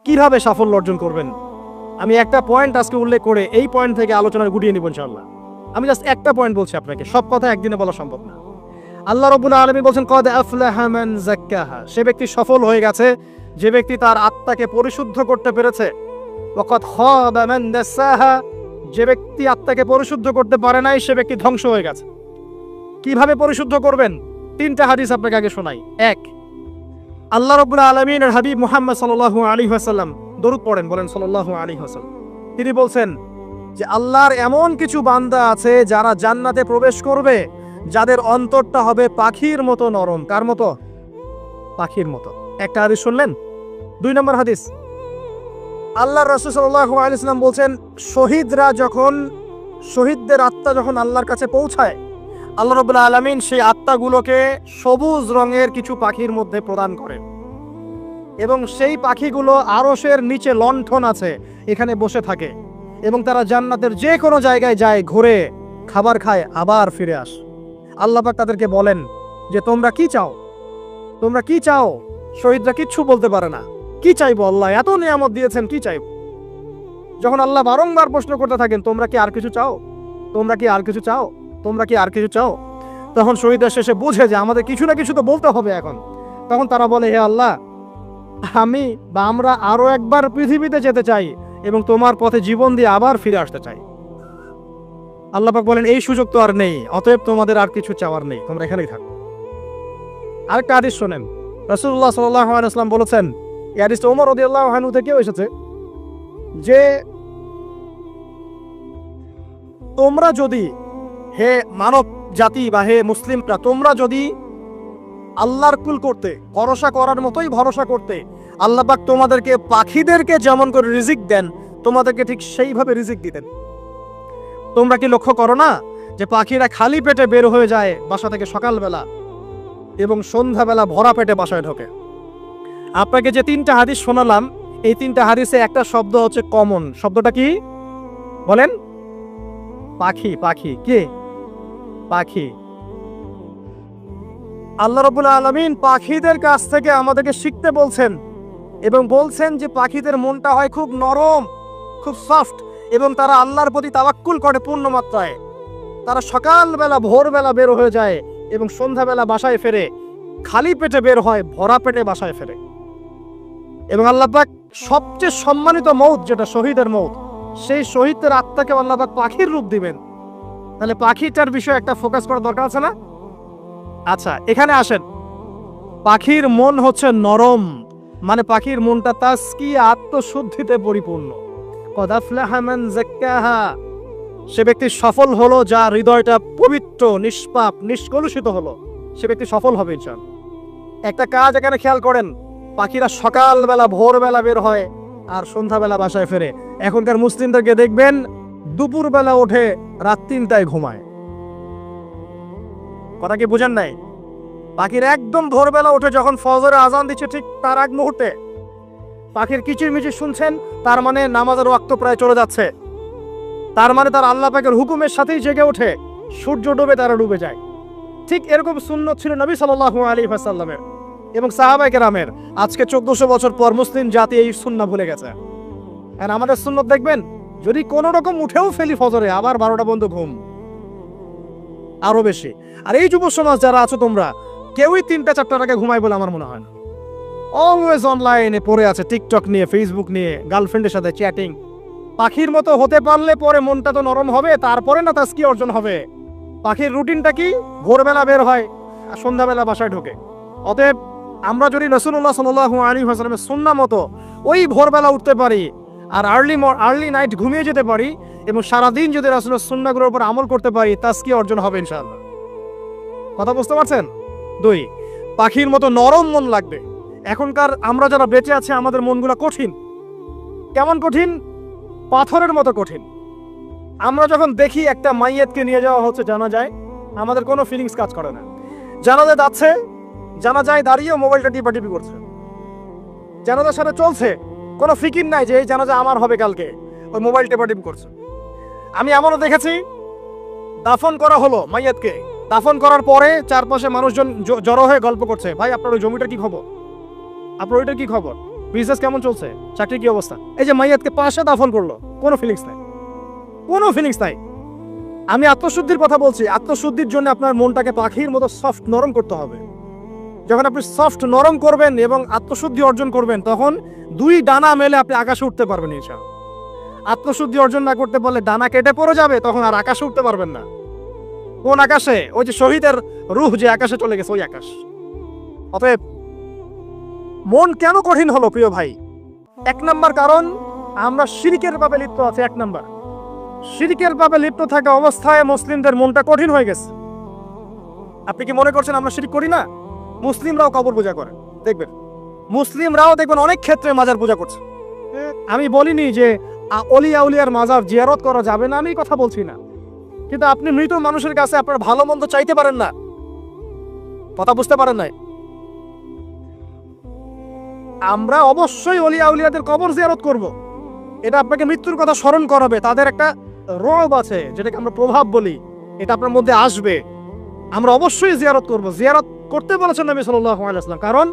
কিভাবে সাফল্য অর্জন করবেন। আমি একটা পয়েন্ট আজকে উল্লেখ করে এই পয়েন্ট থেকে আলোচনা গুটিয়ে নিব ইনশাআল্লাহ। আমি জাস্ট একটা পয়েন্ট বলছি আপনাকে, সব কথা একদিনে বলা সম্ভব না। আল্লাহ রাব্বুল আলামিন বলছেন কদ আফলাহা মান যাক্কাহা, সে ব্যক্তি সফল হয়ে গেছে যে ব্যক্তি তার আত্মাকে পরিশুদ্ধ করতে পেরেছে। ওয়া কদ খাবা মান দাসাহা, যে ব্যক্তি আত্মাকে পরিশুদ্ধ করতে পারে নাই সে ব্যক্তি ধ্বংস হয়ে গেছে। কিভাবে পরিশুদ্ধ করবেন? তিনটা হাদিস আপনাকে আগে শোনাই। এক, আল্লাহ রাব্বুল আলামিনের হাবিব মুহাম্মদ সাল্লাল্লাহু আলাইহি ওয়াসাল্লাম, দরুদ পড়েন, বলেন সাল্লাল্লাহু আলাইহি ওয়াসাল্লাম। তিনি বলছেন যে আল্লাহর এমন কিছু বান্দা আছে যারা জান্নাতে প্রবেশ করবে যাদের অন্তরটা হবে পাখির মতো নরম। কার মতো? পাখির মতো। একটা হাদিস শুনলেন। 2 নম্বর হাদিস, আল্লাহর রাসূল সাল্লাল্লাহু আলাইহি ওয়াসাল্লাম বলছেন শহীদদের আত্মা যখন আল্লাহর কাছে পৌঁছায়, আল্লাহ রাব্বুল আলামিন সেই আত্মাগুলোকে সবুজ রঙের কিছু পাখির মধ্যে প্রদান করেন এবং সেই পাখিগুলো আরশের নিচে লণ্ঠন আছে এখানে বসে থাকে এবং তারা জান্নাতের যে কোনো জায়গায় যায়, ঘুরে খাবার খায়, আবার ফিরে আসে। আল্লাহ পাক তাদেরকে বলেন যে তোমরা কি চাও, তোমরা কি চাও? শহীদরা কিচ্ছু বলতে পারে না, কি চাইবো, আল্লাহ এত নিয়ামত দিয়েছেন, কি চাইবো? যখন আল্লাহ বারংবার প্রশ্ন করতে থাকেন তোমরা কি আর কিছু চাও, তোমরা কি আর কিছু চাও, তোমরা কি আর কিছু চাও, তখন শহীদরা শেষে বুঝে যে আমাদের কিছু না কিছু তো বলতে হবে এখন। তখন তারা বলে হে আল্লাহ, আমরা আরো একবার পৃথিবীতে যেতে চাই এবং তোমার পথে জীবন দিয়ে আবার ফিরে আসতে চাই। আল্লাহ পাক বলেন এই সুযোগ তো আর নেই, অতএব তোমাদের আর কিছু চাওয়ার নেই, তোমরা এখানেই থাকো। আরেকটা হাদিস শোনেন, রাসূলুল্লাহ সাল্লাল্লাহু আলাইহি ওয়াসাল্লাম বলেছেন, এই হাদিসটা ওমর রাদিয়াল্লাহু আনহু থেকেও এসেছে, যে তোমরা যদি, হে মানব জাতি বা হে মুসলিমরা, তোমরা যদি আল্লাহর কুল করতে, ভরসা করার মতোই ভরসা করতে, আল্লাহ পাক তোমাদেরকে পাখিদেরকে যেমন করে রিজিক দেন তোমাদেরকে ঠিক সেইভাবে রিজিক দিতেন। তোমরা কি লক্ষ্য করো না যে পাখিরা খালি পেটে বের হয়ে যায় বাসা থেকে সকালবেলা এবং সন্ধ্যাবেলা ভরা পেটে বাসায় ঢোকে? আপনাকে যে 3টা হাদিস শোনালাম, এই 3টা হাদিসে একটা শব্দ হচ্ছে কমন। শব্দটা কি বলেন? পাখি। পাখি কে? পাখি। আল্লাহ রাব্বুল আলামিন পাখিদের কাছ থেকে আমাদেরকে শিখতে বলছেন এবং বলছেন যে পাখিদের মনটা হয় খুব নরম, খুব সফট এবং তারা আল্লাহর প্রতি তাওয়াক্কুল করে পূর্ণ মাত্রায়। তারা সকালবেলা ভোরবেলা বের হয়ে যায় এবং সন্ধ্যাবেলা বাসায় ফেরে, খালি পেটে বের হয়, ভরা পেটে বাসায় ফেরে। এবং আল্লাহ পাক সবচেয়ে সম্মানিত মৌত যেটা শহীদের মৌত, সেই শহীদের আত্মাকে আল্লাহ পাক পাখির রূপ দিবেন। তাহলে পাখিটার বিষয়ে একটা ফোকাস করা দরকার আছে না? আচ্ছা, এখানে আসেন। পাখির মন হচ্ছে নরম, মানে পাখির মনটা তাজকিয়া, আত্মশুদ্ধিতে পরিপূর্ণ। কদ আফলাহা মান যাক্কাহা, সে ব্যক্তি সফল হলো যার হৃদয়টা পবিত্র, নিষ্পাপ, নিষ্কলুষিত হলো, সে ব্যক্তি সফল হবে ইনশাআল্লাহ। একটা কাজ এখানে খেয়াল করেন, পাখিরা সকালবেলা ভোরবেলা বের হয় আর সন্ধ্যাবেলা বাসায় ফেরে। এখনকার মুসলিমদেরকে দেখবেন দুপুরবেলা ওঠে, রাত 3টায় ঘুমায়। কথা কি বুঝেন নাই? পাখির একদম ভোরবেলা উঠে যখন ফজরের আজান দিচ্ছে ঠিক তার আগ মুহূর্তে পাখির কিচিরমিচির শুনছেন, তার মানে নামাজের ওয়াক্ত প্রায় চলে যাচ্ছে, তার মানে তার আল্লাহ পাকের হুকুমের সাথেই জেগে ওঠে, সূর্য ডুবে তারা ডুবে যায়। ঠিক এরকম সুন্নত ছিল নবী সাল্লাল্লাহু আলাইহি ওয়াসাল্লামের এবং সাহাবায়ে কেরামের। আজকে 1400 বছর পর মুসলিম জাতি এই সুন্নাহ ভুলে গেছে। আর আমাদের সুন্নত দেখবেন, যদি কোনো রকম উঠেও ফেলি ফজরে, আবার 12টা পর্যন্ত ঘুম, আরো বেশি। আর এই যুব সমাজ যারা আছো তোমরা, কেউই 3টা-4টার আগে ঘুমায় বলে আমার মনে হয় না। অলওয়েজ অনলাইনে পড়ে আছে, টিকটক নিয়ে, ফেসবুক নিয়ে, গার্লফ্রেন্ডের সাথে চ্যাটিং। পাখির মতো হতে পারলে পরে মনটা তো নরম হবে, তারপরে না তাজকিয়া অর্জন হবে। পাখির রুটিনটা কি? ভোরবেলা বের হয় আর সন্ধ্যাবেলা বাসায় ঢোকে। অতএব আমরা যদি রাসূলুল্লাহ সাল্লাল্লাহু আলাইহি ওয়াসাল্লামের সুন্নাহ মতো ওই ভোরবেলা উঠতে পারি আর আর্লি নাইট ঘুমিয়ে যেতে পারি এবং সারাদিন যদি রাসূলের সুন্নাহগুলোর উপর আমল করতে পারি, তাজকিয়া অর্জন হবে ইনশাআল্লাহ। কথা বুঝতে পারছেন? 2, পাখির মতো নরম মন লাগবে। এখনকার আমরা যারা বেঁচে আছি আমাদের মনগুলো কঠিন। কেমন কঠিন? পাথরের মতো কঠিন। আমরা যখন দেখি একটা মাইয়াতকে নিয়ে যাওয়া হচ্ছে জানাজায়, আমাদের কোনো ফিলিংস কাজ করে না। জানাজায় যাচ্ছে, জানাজায় দাঁড়িয়ে মোবাইলটা টিপাটিপি করছে, জানাজার সাথে চলছে, কোনো ফিকির নাই যে এই জানাজা আমার হবে কালকে, ওই মোবাইল টিপাটিপি করছে। আমি এমনও দেখেছি, দাফন করা হলো মাইয়াতকে, দাফন করার পরে চারপাশে মানুষজন জড়ো হয়ে গল্প করছে, ভাই আপনার ওই জমিটার কি খবর, আপনার ওইটার কি খবর। বিজনেস কেমন চলছে, চাকরি কি অবস্থা? এই যে মাইয়াতকে পাশে দাফন করলো, কোনো ফিলিংস নাই, কোনো ফিলিংস নাই। আমি আত্মশুদ্ধির কথা বলছি। আত্মশুদ্ধির জন্য আপনার মনটাকে পাখির মতো সফট নরম করতে হবে। যখন আপনি সফট নরম করবেন এবং আত্মশুদ্ধি অর্জন করবেন, তখন দুই ডানা মেলে আপনি আকাশে উঠতে পারবেন ইনশাআল্লাহ। আত্মশুদ্ধি অর্জন না করতে পারলে ডানা কেটে পড়ে যাবে, তখন আর আকাশে উঠতে পারবেন না। কোন আকাশে? ওই যে শহীদের রূহ যে আকাশে চলে গেছে, ওই আকাশ। অতএব মন কেন কঠিন হলো প্রিয় ভাই? এক নাম্বার কারণ, আমরা শিরকের পাপে লিপ্ত আছি। এক নাম্বার, শিরকের পাপে লিপ্ত থাকা অবস্থায় মুসলিমদের মনটা কঠিন হয়ে গেছে। আপনি কি মনে করছেন আমরা শিরক করি না? মুসলিমরাও কবর পূজা করে, দেখবেন মুসলিমরাও দেখবেন অনেক ক্ষেত্রে মাজার পূজা করছে। আমি বলিনি যে অলিয়া উলিয়ার মাজার জিয়ারত করা যাবে না, আমি কথা বলছি না, কিন্তু আপনি মৃত মানুষের কাছে আপনার ভালো মন্দ চাইতে পারেন না। কথা বুঝতে পারেন নাই? আমরা অবশ্যই অলিয়া উলিয়াদের কবর জিয়ারত করব। এটা আপনাকে মৃত্যুর কথা স্মরণ করাবে। তাদের একটা রব আছে, যেটাকে আমরা প্রভাব বলি, এটা আপনার মধ্যে আসবে। আমরা অবশ্যই জিয়ারত করব। জিয়ারত করতে বলেছেন নবী সাল্লাল্লাহু আলাইহি ওয়াসাল্লাম, কারণ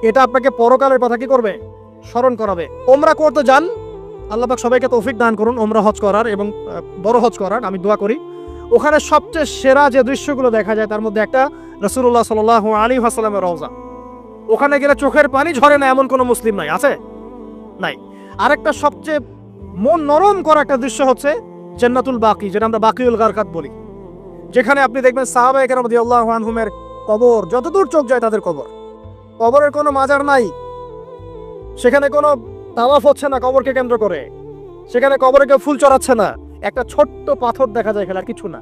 এটা আপনাকে পরকালের কথা কি করবে? স্মরণ করাবে। ওমরা করতে যান, আল্লাহ পাক সবাইকে তৌফিক দান করুন ওমরা হজ করার এবং বড় হজ করার। আমি দোয়া করি। ওখানে সবচেয়ে সেরা যে দৃশ্যগুলো দেখা যায়, তার মধ্যে একটা রাসূলুল্লাহ সাল্লাল্লাহু আলাইহি ওয়াসাল্লামের রওজা। ওখানে গেলে চোখের পানি ঝরে না এমন কোনো মুসলিম নাই, আছে? নাই। আরেকটা সবচেয়ে মন নরম করা একটা দৃশ্য হচ্ছে জান্নাতুল বাকি, যেটা আমরা বাকিউল গারকাত বলি, যেখানে আপনি দেখবেন সাহাবায়ে কেরাম রাদিয়াল্লাহু আনহুমের কবর, যতদূর চোখ যায় তাদের কবর। কবরের কোনো মাজার নাই, সেখানে কোনো তাওয়াফ হচ্ছে না কবরকে কেন্দ্র করে, সেখানে কবরে কেউ ফুল চড়াচ্ছে না, একটা ছোট্ট পাথর দেখা যায়, খেলার কিছু না।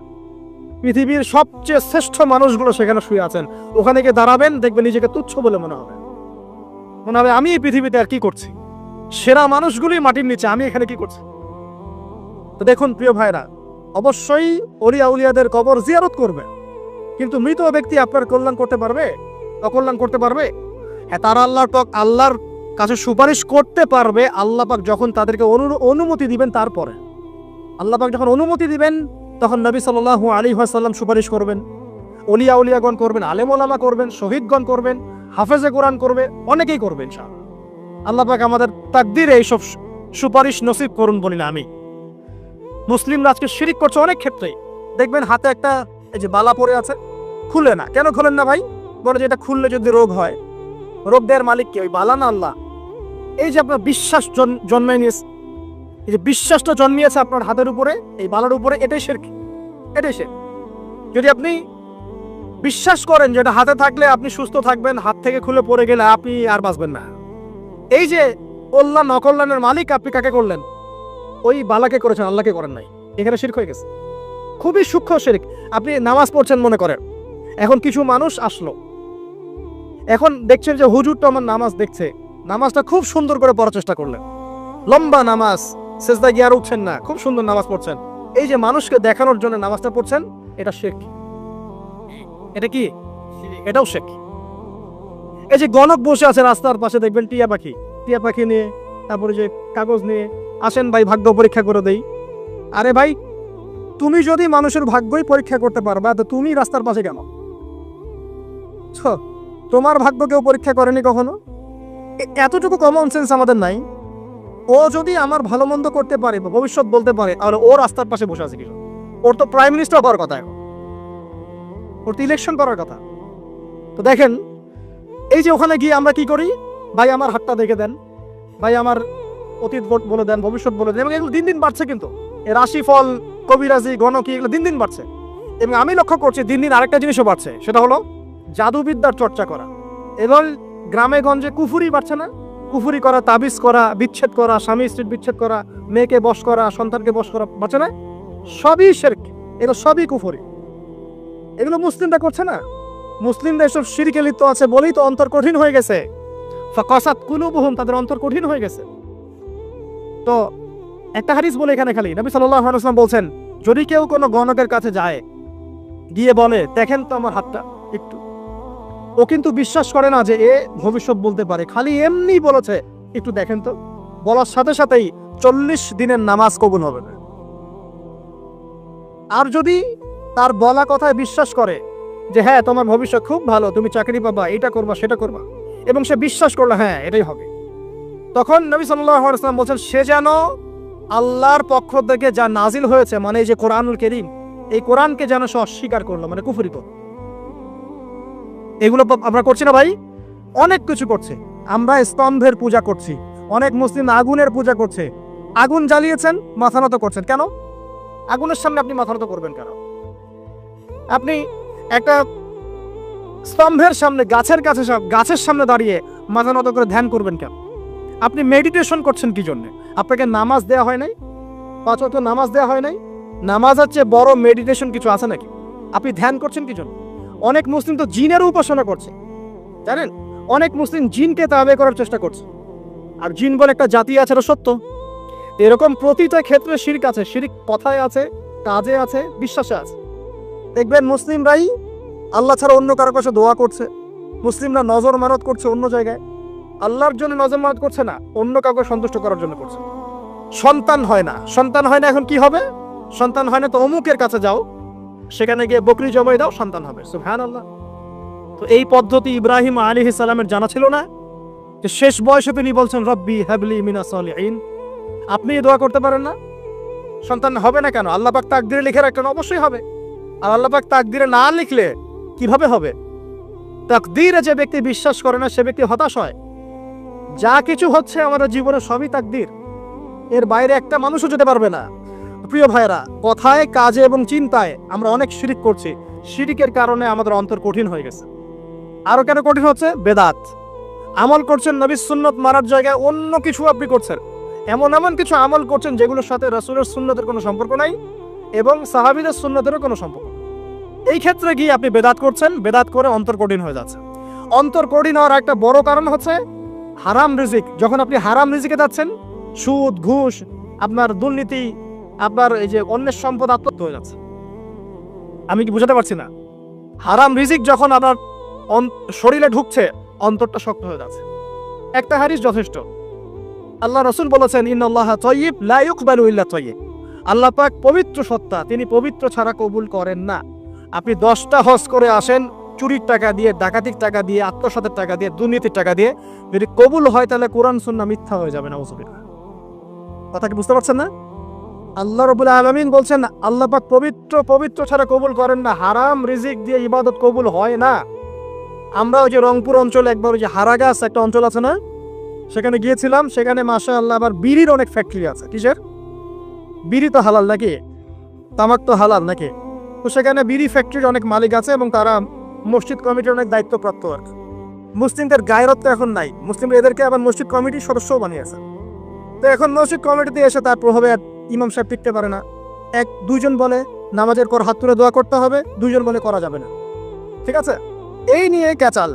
পৃথিবীর সবচেয়ে শ্রেষ্ঠ মানুষগুলো সেখানে শুয়ে আছেন। ওখানে গিয়ে দাঁড়াবেন, দেখবেন নিজেকে তুচ্ছ বলে মনে হবে। আমি এই পৃথিবীতে আর কি করছি? সেরা মানুষগুলি মাটির নিচে, আমি এখানে কি করছি? তো দেখুন প্রিয় ভাইরা, অবশ্যই অলিয়া উলিয়াদের কবর জিয়ারত করবে, কিন্তু মৃত ব্যক্তি আপনার কল্যাণ করতে পারবে? অকল্যাণ করতে পারবে? হ্যাঁ, তারা আল্লাহর কাছে সুপারিশ করতে পারবে আল্লাহ পাক যখন তাদেরকে অনুমতি দিবেন। তারপরে আল্লাহ পাক যখন অনুমতি দিবেন, তখন নবী সাল্লাল্লাহু আলাইহি ওয়াসাল্লাম সুপারিশ করবেন, অলিয়া উলিয়াগণ করবেন, আলেম ওলামা করবেন, শহীদগণ করবেন, হাফেজে কোরআন করবে, অনেকেই করবেন ইনশাআল্লাহ। আল্লাহ পাক আমাদের তাকদীরে এইসব সুপারিশ নসিব করুন বলি না আমি। মুসলিমরা আজকে শিরিক করছে অনেক ক্ষেত্রে। দেখবেন হাতে একটা এই যে বালা পড়ে আছে, খুলে না। কেন খুলেন না ভাই? বলে যে এটা খুললে যদি রোগ হয়। রোগ দেওয়ার মালিক কি? ওই বালা না আল্লাহ? এই যে আপনার বিশ্বাস জন্মায় নিয়েছে, এই যে বিশ্বাসটা জন্মিয়েছে আপনার হাতের উপরে, এই বালার উপরে, এটাই শিরক, এটাই শিরক। যদি আপনি বিশ্বাস করেন যে এটা হাতে থাকলে আপনি সুস্থ থাকবেন, হাত থেকে খুলে পড়ে গেলে আপনি আর বাঁচবেন না, এই যে কল্যাণ অকল্যাণের মালিক আপনি কাকে করলেন? ওই বালাকে করেছেন, আল্লাহকে করেন নাই। এখানে শিরক হয়ে গেছে, খুবই সূক্ষ্ম শিরক। আপনি নামাজ পড়ছেন মনে করেন, এখন কিছু মানুষ আসলো, এখন দেখছেন যে হুজুরটা আমার নামাজ দেখছে, নামাজটা খুব সুন্দর করে পড়ার চেষ্টা করলেন, লম্বা নামাজ, সেজদা গিয়ে আর উঠছেন না, খুব সুন্দর নামাজ পড়ছেন। এই যে মানুষকে দেখানোর জন্য নামাজটা পড়ছেন, এটা শিরক। এটা কি? এটাও শিরক। এই যে গণক বসে আছে রাস্তার পাশে, দেখবেন টিয়া পাখি নিয়ে, তারপরে যে কাগজ নিয়ে, আসেন ভাই ভাগ্য পরীক্ষা করে দেই। আরে ভাই, তুমি যদি মানুষের ভাগ্যই পরীক্ষা করতে পারবা, তো তুমি রাস্তার পাশে কেন? তোমার ভাগ্য কেউ পরীক্ষা করেনি কখনো? এতটুকু কমন সেন্স আমাদের নাই? ও যদি আমার ভালো মন্দ করতে পারে বা ভবিষ্যৎ বলতে পারে, তাহলে ও রাস্তার পাশে বসে আছে কি? ওর তো প্রাইম মিনিস্টার হওয়ার কথা, ওর তো ইলেকশন করার কথা। তো দেখেন, এই যে ওখানে গিয়ে আমরা কি করি? ভাই আমার হাতটা দেখে দেন, ভাই আমার অতীত বলে দেন, ভবিষ্যৎ বলে দেন, এবং এগুলো দিন দিন বাড়ছে। কিন্তু রাশিফল, কবিরাজি, গণকি, এগুলো দিন দিন বাড়ছে। এবং আমি লক্ষ্য করছি দিন দিন আরেকটা জিনিসও বাড়ছে, সেটা হলো জাদুবিদ্যার চর্চা করা। এবং গ্রামে গঞ্জে কুফুরি বাড়ছে না? কুফুরি করা, তাবিজ করা, বিচ্ছেদ করা, স্বামী স্ত্রীর বিচ্ছেদ করা, মেয়েকে বশ করা, সন্তানকে বশ করা, বাড়ছে না? সবই শিরক, এগুলো সবই কুফুরি। এগুলো মুসলিমরা করছে না? মুসলিমরা এসব শিরকে লিপ্ত আছে বলেই তো অন্তর কঠিন হয়ে গেছে। ফাকাসাত কুলুবুহুম, তাদের অন্তর কঠিন হয়ে গেছে। তো একটা হাদিস বলে এখানে খালি, নবী সাল্লাল্লাহু আলাইহি ওয়াসাল্লাম বলছেন, যদি কেউ কোনো গণকের কাছে যায়, গিয়ে বলে দেখেন তো আমার হাতটা একটু, ও কিন্তু বিশ্বাস করে না যে এ ভবিষ্যৎ বলতে পারে, খালি এমনি বলেছে একটু দেখেন তো, বলার সাথে সাথেই 40 দিনের নামাজ কবুল হবে না। আর যদি তার বলা কথায় বিশ্বাস করে যে হ্যাঁ তোমার ভবিষ্যৎ খুব ভালো, তুমি চাকরি পাবা, এটা করবা সেটা করবা, এবং সে বিশ্বাস করলো হ্যাঁ এটাই হবে, তখন নবী সাল্লাল্লাহু আলাইহি ওয়াসাল্লাম বলছেন সে যেন আল্লাহর পক্ষ থেকে যা নাজিল হয়েছে, মানে এই যে কোরআনুল কারীম, এই কোরআনকে যেন সে অস্বীকার করলো, মানে কুফরি করলো। এগুলো আমরা করছি না ভাই? অনেক কিছু করছে। আমরা স্তম্ভের পূজা করছি, অনেক মুসলিম আগুনের পূজা করছে। আগুন জ্বালিয়েছেন, মাথা নত করছেন কেন? আগুনের সামনে আপনি মাথা নত করবেন কেন? আপনি একটা স্তম্ভের সামনে, গাছের সামনে দাঁড়িয়ে মাথা নত করে ধ্যান করবেন কেন? আপনি মেডিটেশন করছেন কি জন্য? আপনাকে নামাজ দেওয়া হয় নাই? 5 ওয়াক্ত নামাজ দেওয়া হয় নাই? নামাজের চেয়ে বড় মেডিটেশন কিছু আছে নাকি? আপনি ধ্যান করছেন কি জন্য? অনেক মুসলিম তো জিনের উপাসনা করছে, জানেন? অনেক মুসলিম জিনকে তাবে করার চেষ্টা করছে। আর জিন বলে একটা জাতি আছে, এটা সত্য। এরকম প্রতিটা ক্ষেত্রে শিরক আছে। শিরক কথায় আছে, কাজে আছে, বিশ্বাসে আছে। দেখবেন মুসলিমরাই আল্লাহ ছাড়া অন্য কারো কাছে দোয়া করছে, মুসলিমরা নজর মানত করছে অন্য জায়গায়। আল্লাহর জন্য নজর মানত করছে না, অন্য কাউকে সন্তুষ্ট করার জন্য করছে। সন্তান হয় না, এখন কি হবে? সন্তান হয় না তো অমুকের কাছে যাও, সেখানে গিয়ে বকরি জবাই দাও, সন্তান হবে। সুবহানাল্লাহ। তো এই পদ্ধতি ইব্রাহিম আলাইহিস সালামের জানা ছিল না, যে শেষ বয়সে তিনি বলছেন রব্বি হাবলি মিনাস সালিহিন। আপনি দোয়া করতে পারেন না? সন্তান হবে না কেন? আল্লাহ পাক তাকদিরে লিখে রাখলেন, অবশ্যই হবে। আর আল্লাহ পাক তাকদিরে না লিখলে কিভাবে হবে? তাকদিরে যে ব্যক্তি বিশ্বাস করে না, সে ব্যক্তি হতাশ হয়। যা কিছু হচ্ছে আমাদের জীবনে সবই তাকদির, এর বাইরে একটা মানুষও যেতে পারবে না। প্রিয় ভাইরা, কথায়, কাজে এবং চিন্তায় আমরা অনেক শিরিক করছি। শিরিকের কারণে আমাদের অন্তর কঠিন হয়ে গেছে। আরো কেন কঠিন হচ্ছে? বেদাত। আমল করছেন নবীর সুন্নত মারার জায়গায় অন্য কিছু আপনি করছেন। এমন কিছু আমল করছেন যেগুলোর সাথে রাসূলের সুন্নতের কোনো সম্পর্ক নাই এবং সাহাবীদের সুন্নতেরও কোনো সম্পর্ক নেই। এই ক্ষেত্রে গিয়ে আপনি বেদাত করছেন, বেদাত করে অন্তর কঠিন হয়ে যাচ্ছে। অন্তর কঠিন হওয়ার একটা বড় কারণ হচ্ছে হারাম রিজিক। যখন আপনি হারাম রিজিকে যাচ্ছেন, সুদ, ঘুষ, আপনার দুর্নীতি, আপনার এই যে অন্যের সম্পদ আত্মসাৎ হয়ে যাচ্ছে। আমি কি বুঝাতে পারছি না? হারাম রিজিক যখন আপনার শরীরে ঢুকছে, অন্তরটা শক্ত হয়ে যাচ্ছে। একটা হাদিস যথেষ্ট। আল্লাহ রাসূল বলেছেন, ইন্নাল্লাহা তাইয়্যিব লা ইউকবালু ইল্লা তাইয়্যিব। আল্লাহ পাক পবিত্র সত্তা, তিনি পবিত্র ছাড়া কবুল করেন না। আপনি 10টা হজ করে আসেন, চুরির টাকা দিয়ে, ডাকাতির টাকা দিয়ে, আত্মসাতের টাকা দিয়ে, দুর্নীতির টাকা দিয়ে, যদি কবুল হয় তাহলে কোরআন সুন্নাহ মিথ্যা হয়ে যাবে। নাউযুবিল্লাহ। কথা কি বুঝতে পারছেন না? আল্লাহ রাব্বুল আলামিন বলছেন আল্লাহ পাক পবিত্র ছাড়া কবুল করেন না। হারাম রিজিক দিয়ে ইবাদত কবুল হয় না। আমরা ওই যে রংপুর অঞ্চলে একবার ওই যে হারাগাছ একটা অঞ্চল আছে না, সেখানে গিয়েছিলাম। সেখানে মাশাআল্লাহ আবার বিড়ির অনেক ফ্যাক্টরি আছে। কিসের? বিড়ি তো হালাল নাকি? তামাক তো হালাল নাকি? তো সেখানে বিড়ি ফ্যাক্টরির অনেক মালিক আছে এবং তারা মসজিদ কমিটির অনেক দায়িত্বপ্রাপ্ত আর কি। মুসলিমদের গায়রত তো এখন নাই, মুসলিমরা এদেরকে আবার মসজিদ কমিটির সদস্যও বানিয়েছে। তো এখন মসজিদ কমিটিতে এসে তার প্রভাবে ইমাম সাহেব টিকতে পারে না। দুইজন বলে নামাজের পর হাত তুলে দোয়া করতে হবে, দুইজন বলে করা যাবে না। ঠিক আছে? এই নিয়ে ক্যাচাল।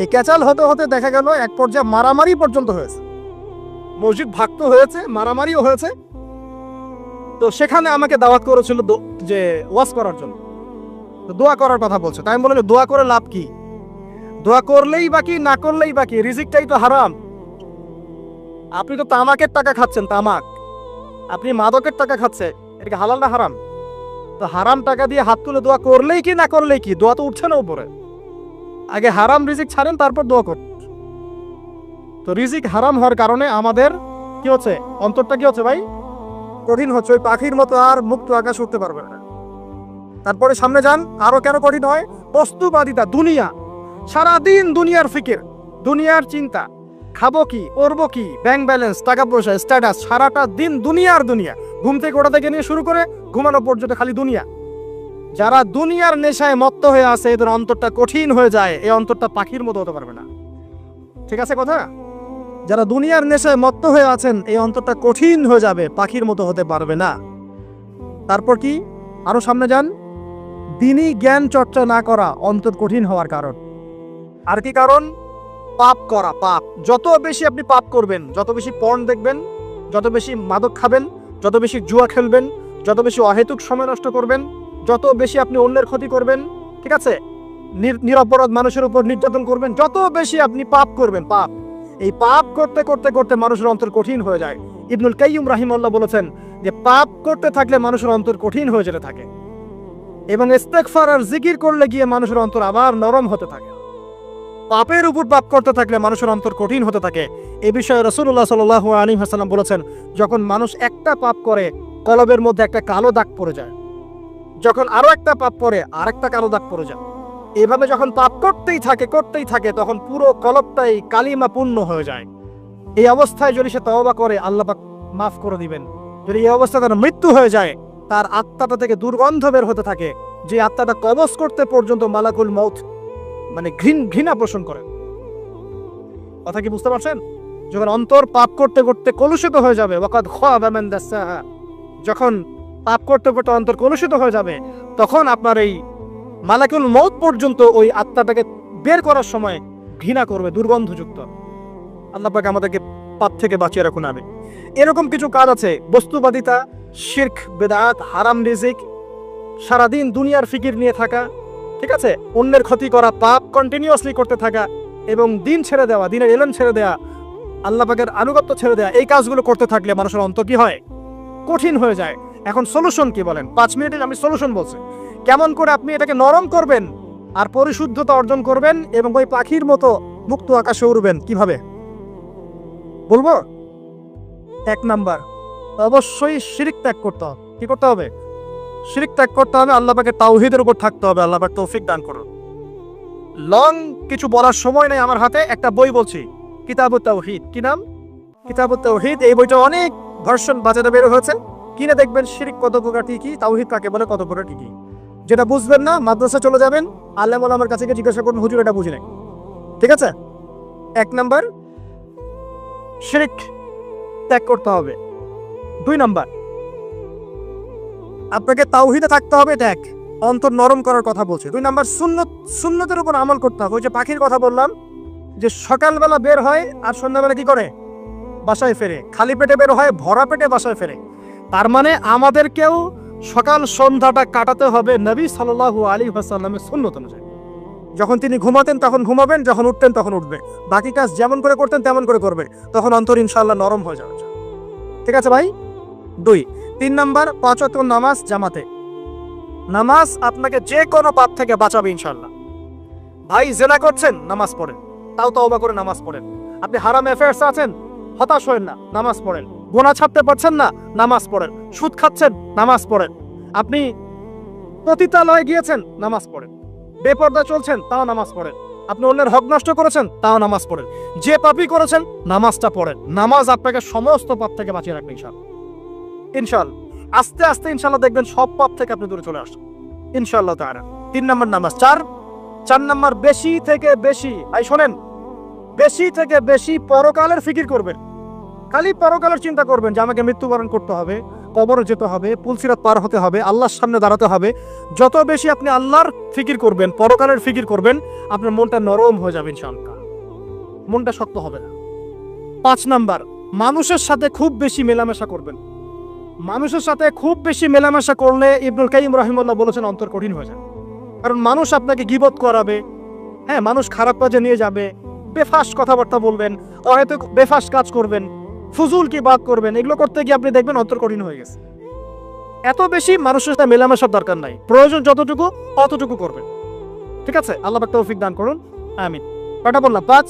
এই ক্যাচাল হতে হতে দেখা গেল এক পর্যায়ে মারামারি পর্যন্ত হয়েছে। মসজিদ ভাগ হয়েছে, মারামারিও হয়েছে। তো সেখানে আমাকে দাওয়াত করেছিল যে ওয়াজ করার জন্য। তো দোয়া করার কথা বলছে। তাই আমি বললাম, দোয়া করে লাভ কি? দোয়া করলেই বাকি, না করলেই বাকি, রিজিকটাই তো হারাম। আপনি তো তামাকের টাকা খাচ্ছেন, তামাক। আপনি মাদকের টাকা খাচ্ছে, এটা কি হালাল না হারাম? তো হারাম টাকা দিয়ে হাত তুলে দোয়া করলেই কি, না করলেই কি? দোয়া তো উঠছে না উপরে। আগে হারাম রিজিক ছাড়েন, তারপর দোয়া করুন। তো রিজিক হারাম হওয়ার কারণে আমাদের কি হচ্ছে? অন্তরটা কি হচ্ছে ভাই? কঠিন হচ্ছে। ওই পাখির মতো আর মুক্ত আকাশ উঠতে পারবে না। তারপরে সামনে যান, আরো কেন কঠিন হয়? বস্তুবাদিতা, দুনিয়া। সারাদিন দুনিয়ার ফিকির, দুনিয়ার চিন্তা। খাবো কি, করবো কি, ব্যাংক ব্যালেন্স, টাকা পয়সা, স্ট্যাটাস, সারাটা দিন দুনিয়ার দুনিয়া। ঘুম থেকে ওঠা থেকে নিয়ে শুরু করে ঘুমানো পর্যন্ত খালি দুনিয়া। যারা দুনিয়ার নেশায় মত্ত হয়ে আছে, এদের অন্তরটা কঠিন হয়ে যায়। এই অন্তরটা পাখির মতো হতে পারবে না। ঠিক আছে কথা? যারা দুনিয়ার নেশায় মত্ত হয়ে আছেন, এই অন্তরটা কঠিন হয়ে যাবে, পাখির মতো হতে পারবে না। তারপর কি? আরো সামনে যান। দিনই জ্ঞান চর্চা না করা অন্তর কঠিন হওয়ার কারণ। আর কি কারণ? পাপ করা। পাপ যত বেশি আপনি পাপ করবেন, যত বেশি পর্ন দেখবেন, যত বেশি মাদক খাবেন, যত বেশি জুয়া খেলবেন, যত বেশি অহেতুক সময় নষ্ট করবেন, যত বেশি আপনি অন্যের ক্ষতি করবেন, ঠিক আছে, নিরপরাধ মানুষের উপর নির্যাতন করবেন, যত বেশি আপনি পাপ করবেন, পাপ, এই পাপ করতে করতে করতে মানুষের অন্তর কঠিন হয়ে যায়। ইবনুল কাইয়্যিম রাহিমাহুল্লাহ বলেছেন যে পাপ করতে থাকলে মানুষের অন্তর কঠিন হয়ে যেতে থাকে এবং ইস্তেগফার আর জিকির করলে গিয়ে মানুষের অন্তর আবার নরম হতে থাকে। পাপের উপর পাপ করতে থাকলে মানুষের অন্তর কঠিন হতে থাকে। এই বিষয়ে রাসূলুল্লাহ সাল্লাল্লাহু আলাইহি ওয়াসাল্লাম বলেছেন, যখন মানুষ একটা পাপ করে কলবের মধ্যে একটা কালো দাগ পড়ে যায়, যখন আরো একটা পাপ করে আরেকটা কালো দাগ পড়ে যায়, এভাবে যখন পাপ করতেই থাকে তখন পুরো কলবটাই কালিমা পূর্ণ হয়ে যায়। এই অবস্থায় যদি সে তওবা করে আল্লাহ পাক মাফ করে দিবেন। যদি এই অবস্থায় তার মৃত্যু হয়ে যায়, তার আত্মাটা থেকে দুর্গন্ধ বের হতে থাকে, যে আত্মাটা কবজ করতে পর্যন্ত মালাকুল মউত মানে ঘৃণা পোষণ করে। কথা কি বুঝতে পারছেন? যখন অন্তর পাপ করতে করতে কলুষিত হয়ে যাবে, ওয়াকাদ খাবা মান দাসাহা, যখন পাপ করতে করতে অন্তর কলুষিত হয়ে যাবে, তখন আপনার এই মালাকুল মউত পর্যন্ত ওই আত্মাটাকে বের করার সময় ঘৃণা করবে, দুর্গন্ধযুক্ত। আল্লাহ পাক আমাদেরকে পাপ থেকে বাঁচিয়ে রাখুন। আমি এরকম কিছু কাজ আছে, বস্তুবাদিতা, শিরক, বেদাত, হারাম রিজিক, সারাদিন দুনিয়ার ফিকির নিয়ে থাকা, ঠিক আছে, অন্যের ক্ষতি করা, পাপ কন্টিনিউয়াসলি করতে থাকা এবং দিন ছেড়ে দেওয়া, দিনের এলেম ছেড়ে দেওয়া, আল্লাহ পাকের আনুগত্য ছেড়ে দেওয়া, এই কাজগুলো করতে থাকলে মানুষের অন্তর কি হয়? কঠিন হয়ে যায়। এখন সলিউশন কি বলেন? 5 মিনিটে আমি সলিউশন বলছি। কেমন করে আপনি এটাকে নরম করবেন আর পরিশুদ্ধতা অর্জন করবেন এবং ওই পাখির মতো মুক্ত আকাশে উড়বেন, কিভাবে বলবো? 1 নাম্বার, অবশ্যই শিরক ত্যাগ করতে হবে। কি করতে হবে? শিরক ত্যাগ করতে হবে। আল্লাহ পাকের তাওহীদের উপর থাকতে হবে। আল্লাহ পাক তৌফিক দান করুন। লং কিছু বলার সময় নেই আমার হাতে, একটা বই বলছি, কিতাবুত তাওহীদ। কি নাম? কিতাবুত তাওহীদ। এই বইটা অনেক ভার্সন বাজারে বের হয়েছে, কিনে দেখবেন শিরক কত প্রকার, কি তাওহীদ কাকে বলে, কত প্রকার, কি। যেটা বুঝবেন না মাদ্রাসা চলে যাবেন, আলেম ওলামার কাছে গিয়ে জিজ্ঞাসা করুন, হুজুর এটা বুঝি নাই। ঠিক আছে? 1 নাম্বার, শিরক ত্যাগ করতে হবে। 2 নাম্বার, আপনাকে তাওহীদে থাকতে হবে। এটা এক, অন্তর নরম করার কথা বলছে। 2 নাম্বার, সুন্নতের উপর আমল করতে হবে। ওই যে পাখির কথা বললাম, যে সকালবেলা বের হয় আর সন্ধ্যাবেলা কি করে? বাসায় ফেরে। খালি পেটে বের হয়, ভরা পেটে বাসায় ফেরে। তার মানে আমাদেরকেও সকাল সন্ধ্যাটা কাটাতে হবে নবী সাল্লাল্লাহু আলাইহি ওয়াসাল্লামের সুন্নত অনুযায়ী। যখন তিনি ঘুমাতেন তখন ঘুমাবেন, যখন উঠতেন তখন উঠবে, বাকি কাজ যেমন করে করতেন তেমন করে করবে, তখন অন্তর ইনশাআল্লাহ নরম হয়ে যাবে। ঠিক আছে ভাই? 2। 3 নাম্বার, 5 ওয়াক্ত নামাজ জামাতে। নামাজ আপনাকে যে কোনো পাপ থেকে বাঁচাবে ইনশাআল্লাহ। ভাই জেনা করছেন, নামাজ পড়েন, তাও তওবা করে নামাজ পড়েন। আপনি হারাম অ্যাফেয়ার্স আছেন, হতাশ হয়েন না, নামাজ পড়েন। গুনাহ ছাড়তে পারছেন না, নামাজ পড়েন। সুদ খাচ্ছেন, নামাজ পড়েন। আপনি পতিতালয়ে গিয়েছেন, নামাজ পড়েন। বেপরদা চলছেন, তাও নামাজ পড়েন। আপনি অন্যের হক নষ্ট করেছেন, তাও নামাজ পড়েন। যে পাপই করেছেন, নামাজটা পড়েন। নামাজ আপনাকে সমস্ত পাপ থেকে বাঁচিয়ে রাখবে ইনশাআল্লাহ। ইনশাআল্লাহ আস্তে আস্তে ইনশাআল্লাহ দেখবেন সব পাপ থেকে আপনি দূরে চলে আসছেন ইনশাআল্লাহ তাআলা। 3 নাম্বার নামাজ। 4 নাম্বার, বেশি থেকে বেশি, এই শোনেন, বেশি থেকে বেশি পরকালের ফিকির করবেন। খালি পরকালের চিন্তা করবেন যে আমাকে মৃত্যুবরণ করতে হবে, কবরে যেতে হবে, পুলসিরাত পার হতে হবে, আল্লাহর সামনে দাঁড়াতে হবে। যত বেশি আপনি আল্লাহর ফিকির করবেন, পরকালের ফিকির করবেন, আপনার মনটা নরম হয়ে যাবে ইনশাআল্লাহ, মনটা শক্ত হবে না। 5 নাম্বার, মানুষের সাথে খুব বেশি মেলামেশা করবেন। মানুষের সাথে খুব বেশি মেলামেশা করলে ইবনুল কাইয়িম রাহিমাহুল্লাহ বলেছেন অন্তর কঠিন হয়ে যায়। কারণ মানুষ আপনাকে গীবত করাবে, হ্যাঁ, মানুষ খারাপ কাজে নিয়ে যাবে, বেফাস কথাবার্তা বলবেন, হয়তো বেফাস কাজ করবেন, ফুজুল কি বাদ করবেন। এগুলো করতে গিয়ে আপনি দেখবেন অন্তর কঠিন হয়ে গেছে। এত বেশি মানুষের সাথে মেলামেশার দরকার নাই, প্রয়োজন যতটুকু অতটুকু করবেন। ঠিক আছে? আল্লাহ পাক তৌফিক দান করুন, আমিন। কয়টা বললাম? 5।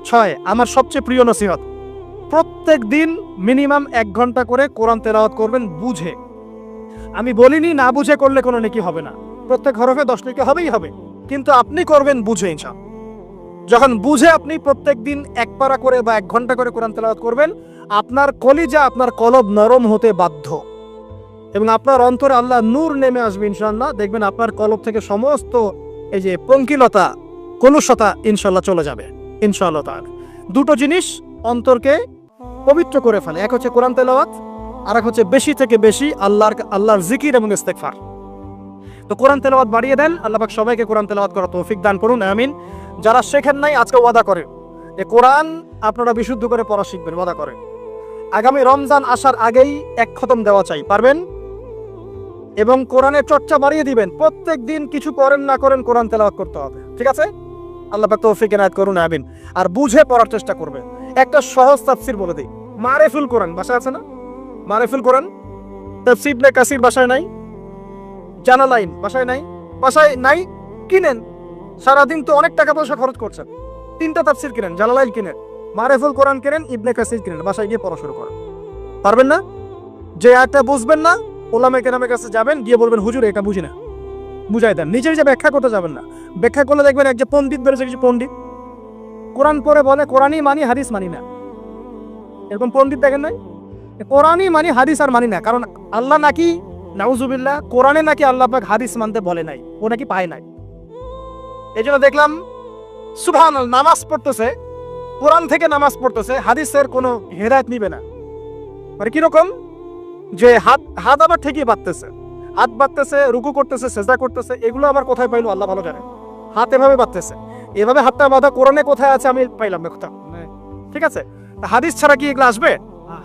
6, আমার সবচেয়ে প্রিয় নসিহত, প্রত্যেক দিন মিনিমাম 1 ঘন্টা করে কোরআন তেলাওয়াত করবেন বুঝে। আমি বলিনি না বুঝে করলে কোনো নেকি হবে না, প্রত্যেক হরফে 10 নেকি হবেই হবে, কিন্তু আপনি করবেন বুঝে ইনশাআল্লাহ। যখন বুঝে আপনি প্রত্যেক দিন 1 পারা করে বা 1 ঘন্টা করে কোরআন তেলাওয়াত করবেন, আপনার কলিজা, আপনার কলব নরম হতে বাধ্য এবং আপনার অন্তরে আল্লাহ নূর নেমে আসবে ইনশাআল্লাহ। দেখবেন আপনার কলব থেকে সমস্ত এই যে পঙ্কিলতা, কলুষতা ইনশাআল্লাহ চলে যাবে ইনশাআল্লাহ তাআলা। 2টো জিনিস অন্তরকে পবিত্র করে ফেলে, এক হচ্ছে কোরআন তেলাওয়াত, আর এক হচ্ছে বেশি থেকে বেশি আল্লাহর জিকির এবং ইস্তেগফার। তো কোরআন তেলাওয়াত বাড়িয়ে দেন। আল্লাহ পাক সবাইকে কোরআন তেলাওয়াত করার তৌফিক দান করুন, আমিন। যারা শেখেন নাই আজকে ওয়াদা করেন যে কোরআন আপনারা বিশুদ্ধ করে পড়া শিখবেন, ওয়াদা করেন। আগামী রমজান আসার আগেই 1 খতম দেওয়া চাই, পারবেন? এবং কোরআনের চর্চা বাড়িয়ে দিবেন। প্রত্যেক দিন কিছু করেন না করেন কোরআন তেলাওয়াত করতে হবে, ঠিক আছে? আল্লাহ পাক তৌফিক এনায়েত করুন, আমিন। আর বুঝে পড়ার চেষ্টা করবেন। একটা সহজ তাফসীর বলে দিই, মারিফুল কোরআন বাসায় আছে না? মারিফুল কোরআন তাফসীর ইবনে কাসির বাসায় নাই? জালালাইন বাসায় নাই? বাসায় নাই, কিনেন। সারাদিন তো অনেক টাকা পয়সা খরচ করছেন, 3টা তাফসীর কিনেন, জালালাইন কিনেন, মারিফুল কোরআন কিনেন, ইবনে কাসির কিনেন, বাসায় গিয়ে পড়া শুরু করেন। পারবেন না? যে আয়াতটা বুঝবেন না, উলামায়ে কেরামের কাছে যাবেন, গিয়ে বলবেন হুজুর এটা বুঝি না, বুঝাই দেন। নিজের যে ব্যাখ্যা করতে যাবেন না। ব্যাখ্যা করলে দেখবেন এক যে পণ্ডিত বেরোছে, কিছু পণ্ডিত কোরআন পড়ে বলে কোরআনই মানি, হাদিস মানি না। এরকম পণ্ডিত দেখেন নাই? কোরআনই মানি, হাদিস আর মানি না। কারণ আল্লাহ নাকি, নাউজুবিল্লাহ, কোরআনে নাকি আল্লাহ পাক হাদিস মানতে বলে নাই, ও নাকি পায় নাই। এই জন্য দেখলাম সুবহানাল্লাহ, নামাজ পড়তেছে, কোরআন থেকে নামাজ পড়তেছে, হাদিসের কোনো হেদায়েত নিবে না। মানে কিরকম, যে হাত হাত আবার ঠিকই বাঁধতেছে, হাত বাঁধতেছে, রুকু করতেছে, সেজদা করতেছে, এগুলো আবার কোথায় পাইলো আল্লাহ ভালো জানে। হাত এভাবে বাঁধতেছে, এভাবে হাতটা বাঁধা কোরআনে কোথায় আছে আমি পাইলাম না কোথাও। ঠিক আছে, হাদিস ছাড়া কি এগুলো আসবে?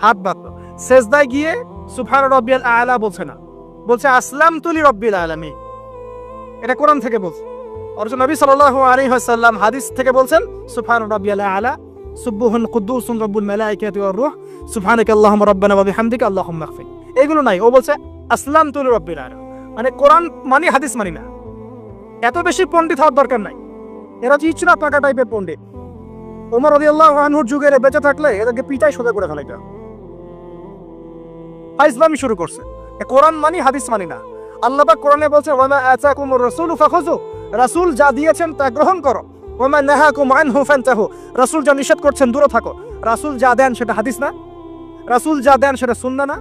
হাত বাঁধলো, সেজদায় গিয়ে সুবহান রাব্বিয়াল আলা বলছে না, বলছে আসলামতু লিরাব্বিল আলামিন। এটা কোরআন থেকে বলছে। অথচ নবী সাল্লাল্লাহু আলাইহি ওয়াসাল্লাম হাদিস থেকে বলছেন সুবহান রাব্বিয়াল আলা, সুবহুন কুদ্দুসুন রাব্বুল মালাইকাতি ওয়ার রূহ, সুবহানাকা আল্লাহুম্মা রাব্বানা ওয়া বিহামদিকা আল্লাহুম্মা ইগফির। এগুলো নাই, ও বলছে আসলামতু লিরাব্বিল আলামিন। মানে কোরআন মানি, হাদিস মানি না। এত বেশি পণ্ডিত হওয়ার দরকার নাই। এরা চিচড়া পাকা টাইপের পণ্ডিত। ওমর রাদিয়াল্লাহু আনহুর যুগে বেঁচে থাকলে এদেরকে পিটাই সোজা করে ফেলাইতো। ফাইজলামি শুরু করছে, কোরআন মানি, হাদিস মানি না। আল্লাহ পাক কোরআনে বলছে ওয়ামা আতাকুমুর রাসূলু ফাখুযু, রাসূল যা দিয়েছেন তা গ্রহণ করো। ওয়ামা নাহাকুম আনহু ফান্তাহু, রাসূল যা নিষেধ করছেন দূরে থাকো। রাসূল যা দেন সেটা হাদিস না, রাসূল যা দেন সেটা সুন্নাহ না।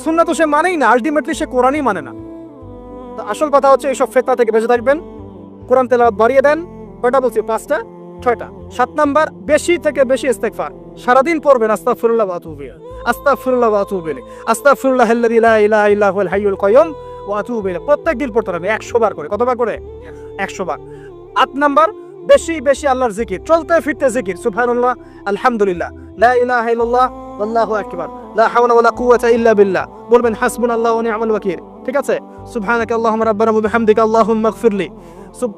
সুন্নাহ তো সে মানেই না, আলটিমেটলি সে কোরআনই মানে না। তো আসল কথা হচ্ছে এইসব ফিতনা থেকে বেঁচে থাকবেন, কোরআন তেলাওয়াত বাড়িয়ে দেন। কয়টা বলছি? 5টা, 6টা। 7 নাম্বার, বেশি থেকে বেশি ইস্তেগফার সারাদিন পড়বেন। আস্তাগফিরুল্লাহ ওয়া আতুবু ইলাইহি, আস্তাগফিরুল্লাহ ওয়া আতুবু ইলাইহি, আস্তাগফিরুল্লাহাল্লাযী লা ইলাহা ইল্লা হুয়াল হাইয়ুল কাইয়্যুম ওয়া আতুবু ইলাইহি। প্রত্যেক দিন পড়তে হবে 100 বার করে। কতবার করে? 100 বার। 8 নাম্বার, বেশি বেশি আল্লাহর জিকির, চলতে ফিরতে জিকির। সুবহানাল্লাহ, আলহামদুলিল্লাহ, লা ইলাহা ইল্লাল্লাহ, আল্লাহু আকবার, লা হাওলা ওয়ালা কুওয়াতা ইল্লা বিল্লাহ। বলবেন হাসবুনাল্লাহু ওয়া নি'মাল ওয়াকিল। ঠিক আছে? সুবহানাকা আল্লাহুম্মা রাব্বানা ওয়া বিহামদিকা আল্লাহুম্মা ইগফিরলি,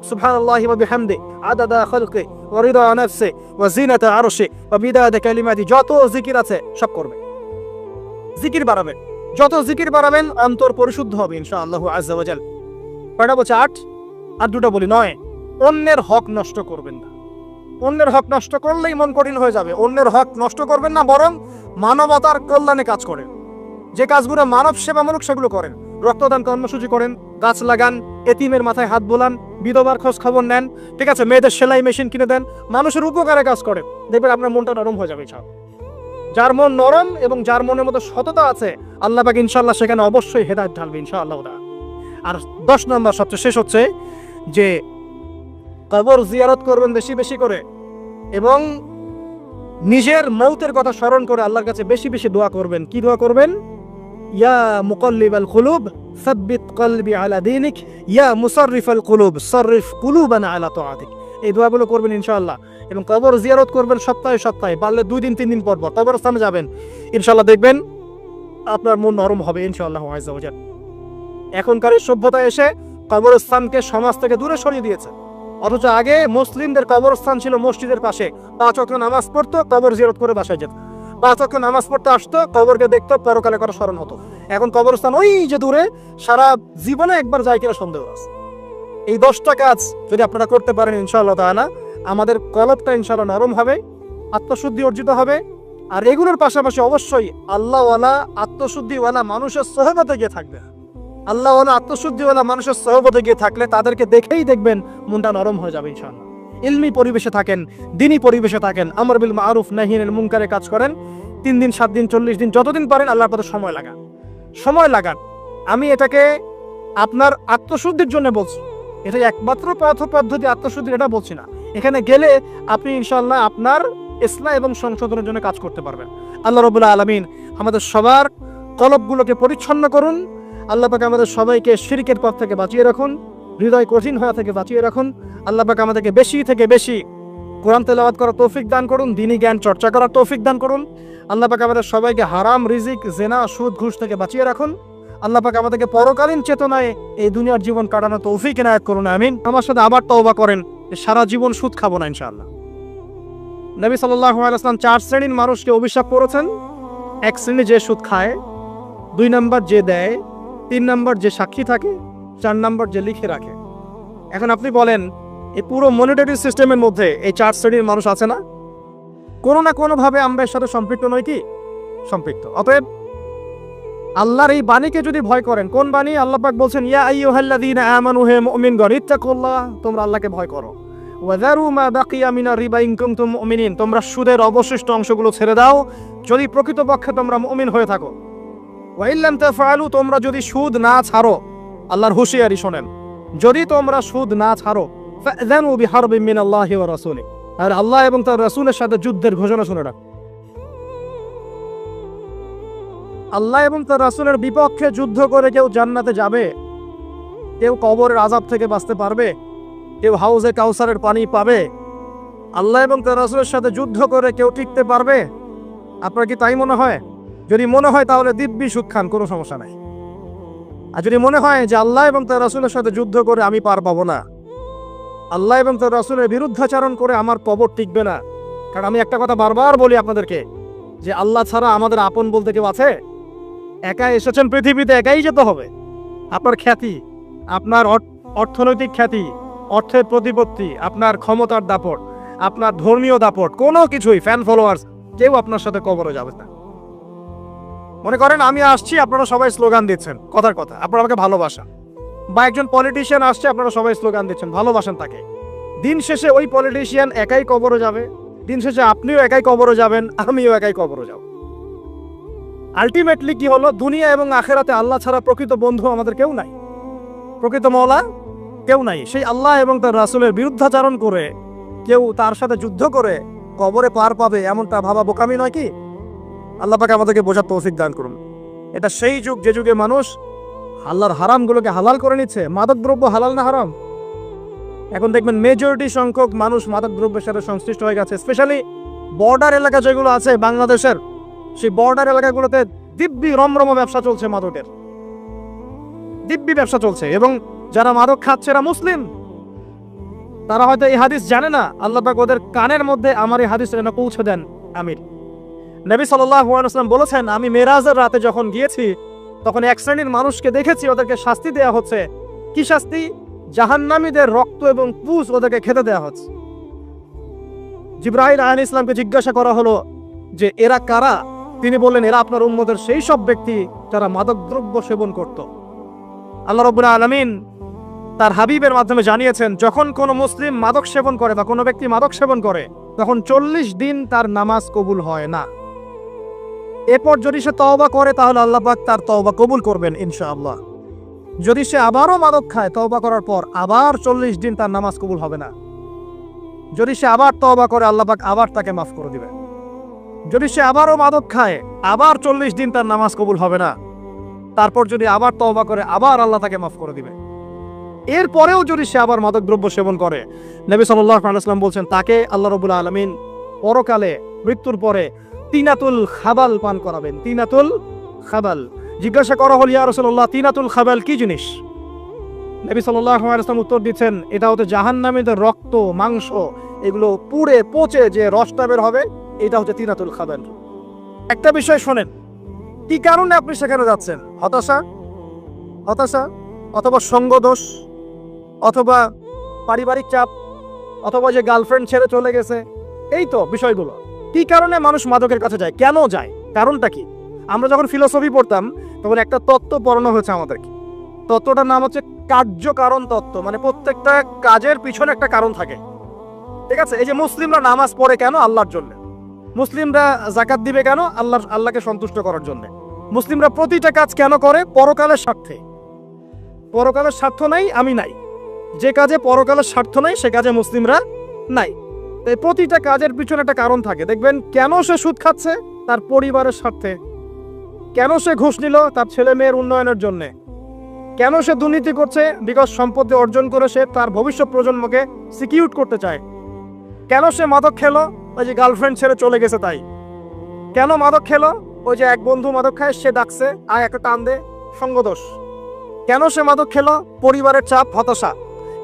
সুবহানাল্লাহি ওয়া বিহামদি আদাদা খালকি ওয়া রিদা নাফসি ওয়া জিনাতা আরশি ওয়া বিদাদা কালিমাতি। যত জিকির আছে সব করবে, জিকির বাড়াবেন। যত জিকির বাড়াবেন অন্তর পরিশুদ্ধ হবে ইনশাআল্লাহ আযজা ওয়া জাল। কয়টা বলছে? 8। আর 2টা বলি। 9, অন্যের হক নষ্ট করবেন না। অন্যের হক নষ্ট করলেই মন কঠিন হয়ে যাবে। অন্যের হক নষ্ট করবেন না, বরং মানবতার কল্যাণে কাজ করেন। যে কাজগুলো মানব সেবামূলক সেগুলো করেন। রক্তদান কর্মসূচি করেন, গাছ লাগান, এতিমের মাথায় হাত বোলান, বিধবার খোঁজ খবর নেন। ঠিক আছে? মেয়েদের সেলাই মেশিন কিনে দেন, মানুষের উপকারে কাজ করেন। দেখবেন আপনার মনটা নরম হয়ে যাবে ইনশাআল্লাহ। যার মন নরম এবং যার মনের মধ্যে সততা আছে, আল্লাহ পাক ইনশাআল্লাহ সেখানে অবশ্যই হেদায়েত ঢালবে ইনশাআল্লাহ। আর 10 নম্বর, সবচেয়ে শেষ হচ্ছে যে কবর জিয়ারত করবেন বেশি বেশি করে, এবং নিজের মৌতের কথা স্মরণ করে আল্লাহর কাছে বেশি বেশি দোয়া করবেন। কি দোয়া করবেন? ইয়া মুকাল্লিবাল কুলুব সাব্বিত কলবি আলা দীনিক, ইয়া মুসাররিফাল কুলুব সাররিফ কুলুবানা আলা তাআতিক। এই দোয়াগুলো করবেন ইনশাআল্লাহ। এবং কবর জিয়ারত করবেন সপ্তাহে সপ্তাহে, পারলে 2 দিন 3 দিন পর পর কবরস্থানে যাবেন। ইনশাআল্লাহ দেখবেন আপনার মন নরম হবে ইনশাআল্লাহ আযজা ওয়া জাল। এখনকার সভ্যতা এসে কবরস্থানকে সমাজ থেকে দূরে সরিয়ে দিয়েছে। অথচ আগে মুসলিমদের কবরস্থান ছিল মসজিদের পাশে, 5 ওয়াক্ত নামাজ পড়তো, কবর জিয়ারত করে বাসায় যেত। 5 ওয়াক্ত নামাজ পড়তে আসতো, কবরকে দেখতো, পরকালে করা স্মরণ হতো। এখন কবরস্থান ওই যে দূরে, সারা জীবনে একবার যায় কিনা সন্দেহ আছে। এই 10টা কাজ যদি আপনারা করতে পারেন ইনশাআল্লাহ তাআলা, আমাদের কলবটা ইনশাআল্লাহ নরম হবে, আত্মশুদ্ধি অর্জিত হবে। আর এগুলোর পাশাপাশি অবশ্যই আল্লাহওয়ালা, আত্মশুদ্ধিওয়ালা মানুষের সোহবতে গিয়ে থাকবে। আল্লাহওয়ালা, আত্মশুদ্ধিওয়ালা মানুষের সোহবতে গিয়ে থাকলে তাদেরকে দেখেই দেখবেন মনটা নরম হয়ে যাবে ইনশাআল্লাহ। ইলমি পরিবেশে থাকেন, দ্বীনি পরিবেশে থাকেন, আমর বিল মারুফ নাহি আনিল মুনকারে কাজ করেন। 3 দিন, 7 দিন, 40 দিন, যতদিন পারেন আল্লাহর পথে সময় লাগান, সময় লাগান। আমি এটাকে আপনার আত্মশুদ্ধির জন্য বলছি, এটা একমাত্র পথ পদ্ধতি আত্মশুদ্ধির, এটা বলছি না। এখানে গেলে আপনি ইনশাআল্লাহ আপনার ইসলাহ এবং সংশোধনের জন্য কাজ করতে পারবেন। আল্লাহ রাব্বুল আলামিন আমাদের সবার কলবগুলোকে পরিচ্ছন্ন করুন। আল্লাহ পাক আমাদের সবাইকে শিরকের পথ থেকে বাঁচিয়ে রাখুন, হৃদয় কঠিন হওয়া থেকে বাঁচিয়ে রাখুন। আল্লাহ পাক আমাদেরকে বেশি থেকে বেশি কোরআন তেলাওয়াত করার তৌফিক দান করুন, দ্বীনি জ্ঞান চর্চা করার তৌফিক দান করুন। আল্লাহ পাক আমাদের সবাইকে হারাম রিজিক, জেনা, সুদ, ঘুষ থেকে বাঁচিয়ে রাখুন। আল্লাহ পাক আমাদেরকে পরকালীন চেতনায় এই দুনিয়ার জীবন কাটানোর তৌফিক এনায়েত করুন, আমিন। আমার সাথে আবার তওবা করেন যে সারা জীবন সুদ খাবো না ইনশাআল্লাহ। নবী সাল্লাল্লাহু আলাইহি ওয়াসাল্লাম 4 শ্রেণীর মানুষকে অভিশাপ করেছেন। 1 শ্রেণী যে সুদ খায়, 2 নাম্বার যে দেয়, 3 নাম্বার যে সাক্ষী থাকে, 4 নাম্বার যে লিখে রাখে। এখন আপনি বলেন এই পুরো মনিটারি সিস্টেমের মধ্যে এই 4 শ্রেণীর মানুষ আছে না? কোনো না কোনোভাবে আমরা এর সাথে সম্পৃক্ত নই কি? সম্পৃক্ত। অতএব আল্লাহর এই বাণীকে যদি ভয় করেন, কোন বাণী? আল্লাহ পাক বলছেন, ইয়া আইয়ুহাল্লাযীনা আমানু হে মুমিনগণ ইত্তাকুল্লাহ, তোমরা আল্লাহকে ভয় করো। ওয়া যারু মা বাকিয়া মিনার রিবা ইন কুনতুম মুমিনিন, তোমরা সুদের অবশিষ্ট অংশগুলো ছেড়ে দাও যদি প্রকৃতপক্ষে তোমরা মুমিন হয়ে থাকো। ওয়া ইল্লাম তাফআলু, তোমরা যদি সুদ না ছাড়ো, আল্লাহর হুঁশিয়ারি শোনেন, যদি তোমরা সুদ না ছাড়ো, ফাযানু বিহারবিন মিনাল্লাহি ওয়া রাসূলিহি, আর আল্লাহ এবং তার রাসূলের সাথে যুদ্ধের ঘোষণা শুনে রাখো। আল্লাহ এবং তার রাসূলের বিপক্ষে যুদ্ধ করে কেউ জান্নাতে যাবে? কেউ কবরের আযাব থেকে বাঁচতে পারবে? কেউ হাউজে কাউসারের পানি পাবে? আল্লাহ এবং তার রাসূলের সাথে যুদ্ধ করে কেউ টিকতে পারবে? আপনার কি তাই মনে হয়? যদি মনে হয় তাহলে দিব্যি সুদ খান, কোনো সমস্যা নাই। আর যদি মনে হয় যে আল্লাহ এবং তার রাসূলের সাথে যুদ্ধ করে আমি পার পাবো না, আল্লাহ এবং তার রাসূলের বিরুদ্ধাচরণ করে আমার কবর টিকবে না, কারণ আমি একটা কথা বারবার বলি আপনাদেরকে যে আল্লাহ ছাড়া আমাদের আপন বলতে কেউ আছে? একা এসেছেন পৃথিবীতে, একাই যেতে হবে। আপনার খ্যাতি, আপনার অর্থনৈতিক খ্যাতি, অর্থের প্রতিপত্তি, আপনার ক্ষমতার দাপট, আপনার ধর্মীয় দাপট, কোনো কিছুই, ফ্যান ফলোয়ার্স, কেউ আপনার সাথে কবরে যাবে না। মনে করেন আমি আসছি, আপনারা সবাই স্লোগান দিচ্ছেন, কথার কথা, আপনারা আমাকে ভালোবাসেন, বা একজন পলিটিশিয়ান আসছে, আপনারা সবাই স্লোগান দিচ্ছেন, ভালোবাসেন তাকে। দিন শেষে ওই পলিটিশিয়ান একাই কবরে যাবে, দিন শেষে আপনিও একাই কবরে যাবেন, আমিও একাই কবরে যাব। আলটিমেটলি কি হলো? দুনিয়া এবং আখেরাতে আল্লাহ ছাড়া প্রকৃত বন্ধু আমাদের কেউ নাই, প্রকৃত মওলা কেউ নাই। সেই আল্লাহ এবং তার রাসূলের বিরুদ্ধাচরণ করে কেউ তার সাথে যুদ্ধ করে কবরে পার পাবে, এমনটা ভাবা বোকামি নয় কি? আল্লাহ পাক আমাদেরকে বোঝার তৌফিক দান করুন। এটা সেই যুগ যে যুগে মানুষ আল্লাহর হারামগুলোকে হালাল করে নিচ্ছে। মাদকদ্রব্য হালাল না হারাম? এখন দেখবেন মেজরিটি সংখ্যক মানুষ মাদকদ্রব্যের সাথে সংশ্লিষ্ট হয়ে গেছে। স্পেশালি বর্ডার এলাকা যেগুলো আছে বাংলাদেশের, সেই বর্ডার এলাকাগুলোতে দিব্যি রমরম ব্যবসা চলছে, মাদকের দিব্যি ব্যবসা চলছে। এবং যারা মাদক খাচ্ছে এরা মুসলিম, তারা হয়তো এই হাদিস জানে না। আল্লাহ পাক ওদের কানের মধ্যে আমার এই হাদিস যেন পৌঁছে দেন। আমির নবী সাল্লাল্লাহু আলাইহি ওয়াসাল্লাম বলেছেন, আমি মেরাজের রাতে যখন গিয়েছি তখন এক শ্রেণীর মানুষকে দেখেছি, ওদেরকে শাস্তি দেয়া হচ্ছে। কি শাস্তি? জাহান্নামীদের রক্ত এবং পুষ ওদেরকে খেতে দেয়া হচ্ছে। জিবরাইল আলাইহিস সালামকে জিজ্ঞাসা করা হলো যে এরা কারা? তিনি বললেন, এরা আপনার উম্মতের সেই সব ব্যক্তি যারা মাদকদ্রব্য সেবন করত। আল্লাহ রাব্বুল আলামিন তার হাবিবের মাধ্যমে জানিয়েছেন, যখন কোনো মুসলিম মাদক সেবন করে বা কোনো ব্যক্তি মাদক সেবন করে, তখন 40 দিন তার নামাজ কবুল হয় না। এরপর যদি সে তওবা করে তাহলে আল্লাহ পাক তার তওবা কবুল করবেন ইনশাআল্লাহ। যদি সে আবারও মাদক খায়, তওবা করার পর আবার 40 দিন তার নামাজ কবুল হবে না। যদি সে আবার তওবা করে, আল্লাহ পাক আবার তাকে মাফ করে দিবেন। যদি সে আবারও মাদক খায়, আবার 40 দিন তার নামাজ কবুল হবে না। তারপর যদি আবার তওবা করে, আবার আল্লাহ তাকে মাফ করে দিবে। এরপরেও যদি সে আবার মাদকদ্রব্য সেবন করে, নবী সাল্লাল্লাহু আলাইহি ওয়াসাল্লাম বলছেন, তাকে আল্লাহ রাব্বুল আলামিন পরকালে মৃত্যুর পরে তিনাতুল খাবাল পান করাবেন। তিনাতুল খাবাল। জিজ্ঞাসা করা হল, ইয়া রাসূলুল্লাহ, তিনাতুল খাবাল কি জিনিস? নবী সাল্লাল্লাহু আলাইহি ওয়াসাল্লাম উত্তর দিচ্ছেন, এটা হচ্ছে জাহান্নামীদের রক্ত, মাংস, এগুলো পুড়ে পচে যে রসটা বের হবে, এটা হচ্ছে তিনাতুল খাবাল। একটা বিষয় শোনেন, কি কারণে আপনি সেখানে যাচ্ছেন? হতাশা, হতাশা, অথবা সঙ্গদোষ, অথবা পারিবারিক চাপ, অথবা যে গার্লফ্রেন্ড ছেড়ে চলে গেছে, এই তো বিষয়গুলো। কি কারণে মানুষ মাদকের কাছে যায়? কেন যায়? কারণটা কি? আমরা যখন ফিলোসফি পড়তাম তখন একটা তত্ত্ব পড়ানো হয়েছে আমাদেরকে। তত্ত্বটার নাম হচ্ছে কার্যকারণ তত্ত্ব। মানে প্রত্যেকটা কাজের পিছনে একটা কারণ থাকে, ঠিক আছে? এই যে মুসলিমরা নামাজ পড়ে কেন? আল্লাহর জন্য। মুসলিমরা যাকাত দিবে কেন? আল্লাহকে সন্তুষ্ট করার জন্য। মুসলিমরা প্রতিটা কাজ কেন করে? পরকালের স্বার্থে। পরকালের স্বার্থ নাই, আমি নাই। যে কাজে পরকালের স্বার্থ নাই সে কাজে মুসলিমরা নাই। তাই প্রতিটা কাজের পিছনে একটা কারণ থাকে। দেখবেন কেন সে সুদ খাচ্ছে? তার পরিবারের স্বার্থে। কেন সে ঘুষ নিল? তার ছেলে মেয়ের উন্নয়নের জন্য। কেন সে দুর্নীতি করছে? বিকজ সম্পত্তি অর্জন করে সে তার ভবিষ্যৎ প্রজন্মকে সিকিউর করতে চায়। কেন সে মাদক খেলো? ওই যে গার্লফ্রেন্ড ছেড়ে চলে গেছে তাই। কেন মাদক খেলো? ওই যে এক বন্ধু মাদক খায়, সে ডাকছে, আর একটা টান দে, সঙ্গদোষ। কেন সে মাদক খেলো? পরিবারের চাপ, হতাশা।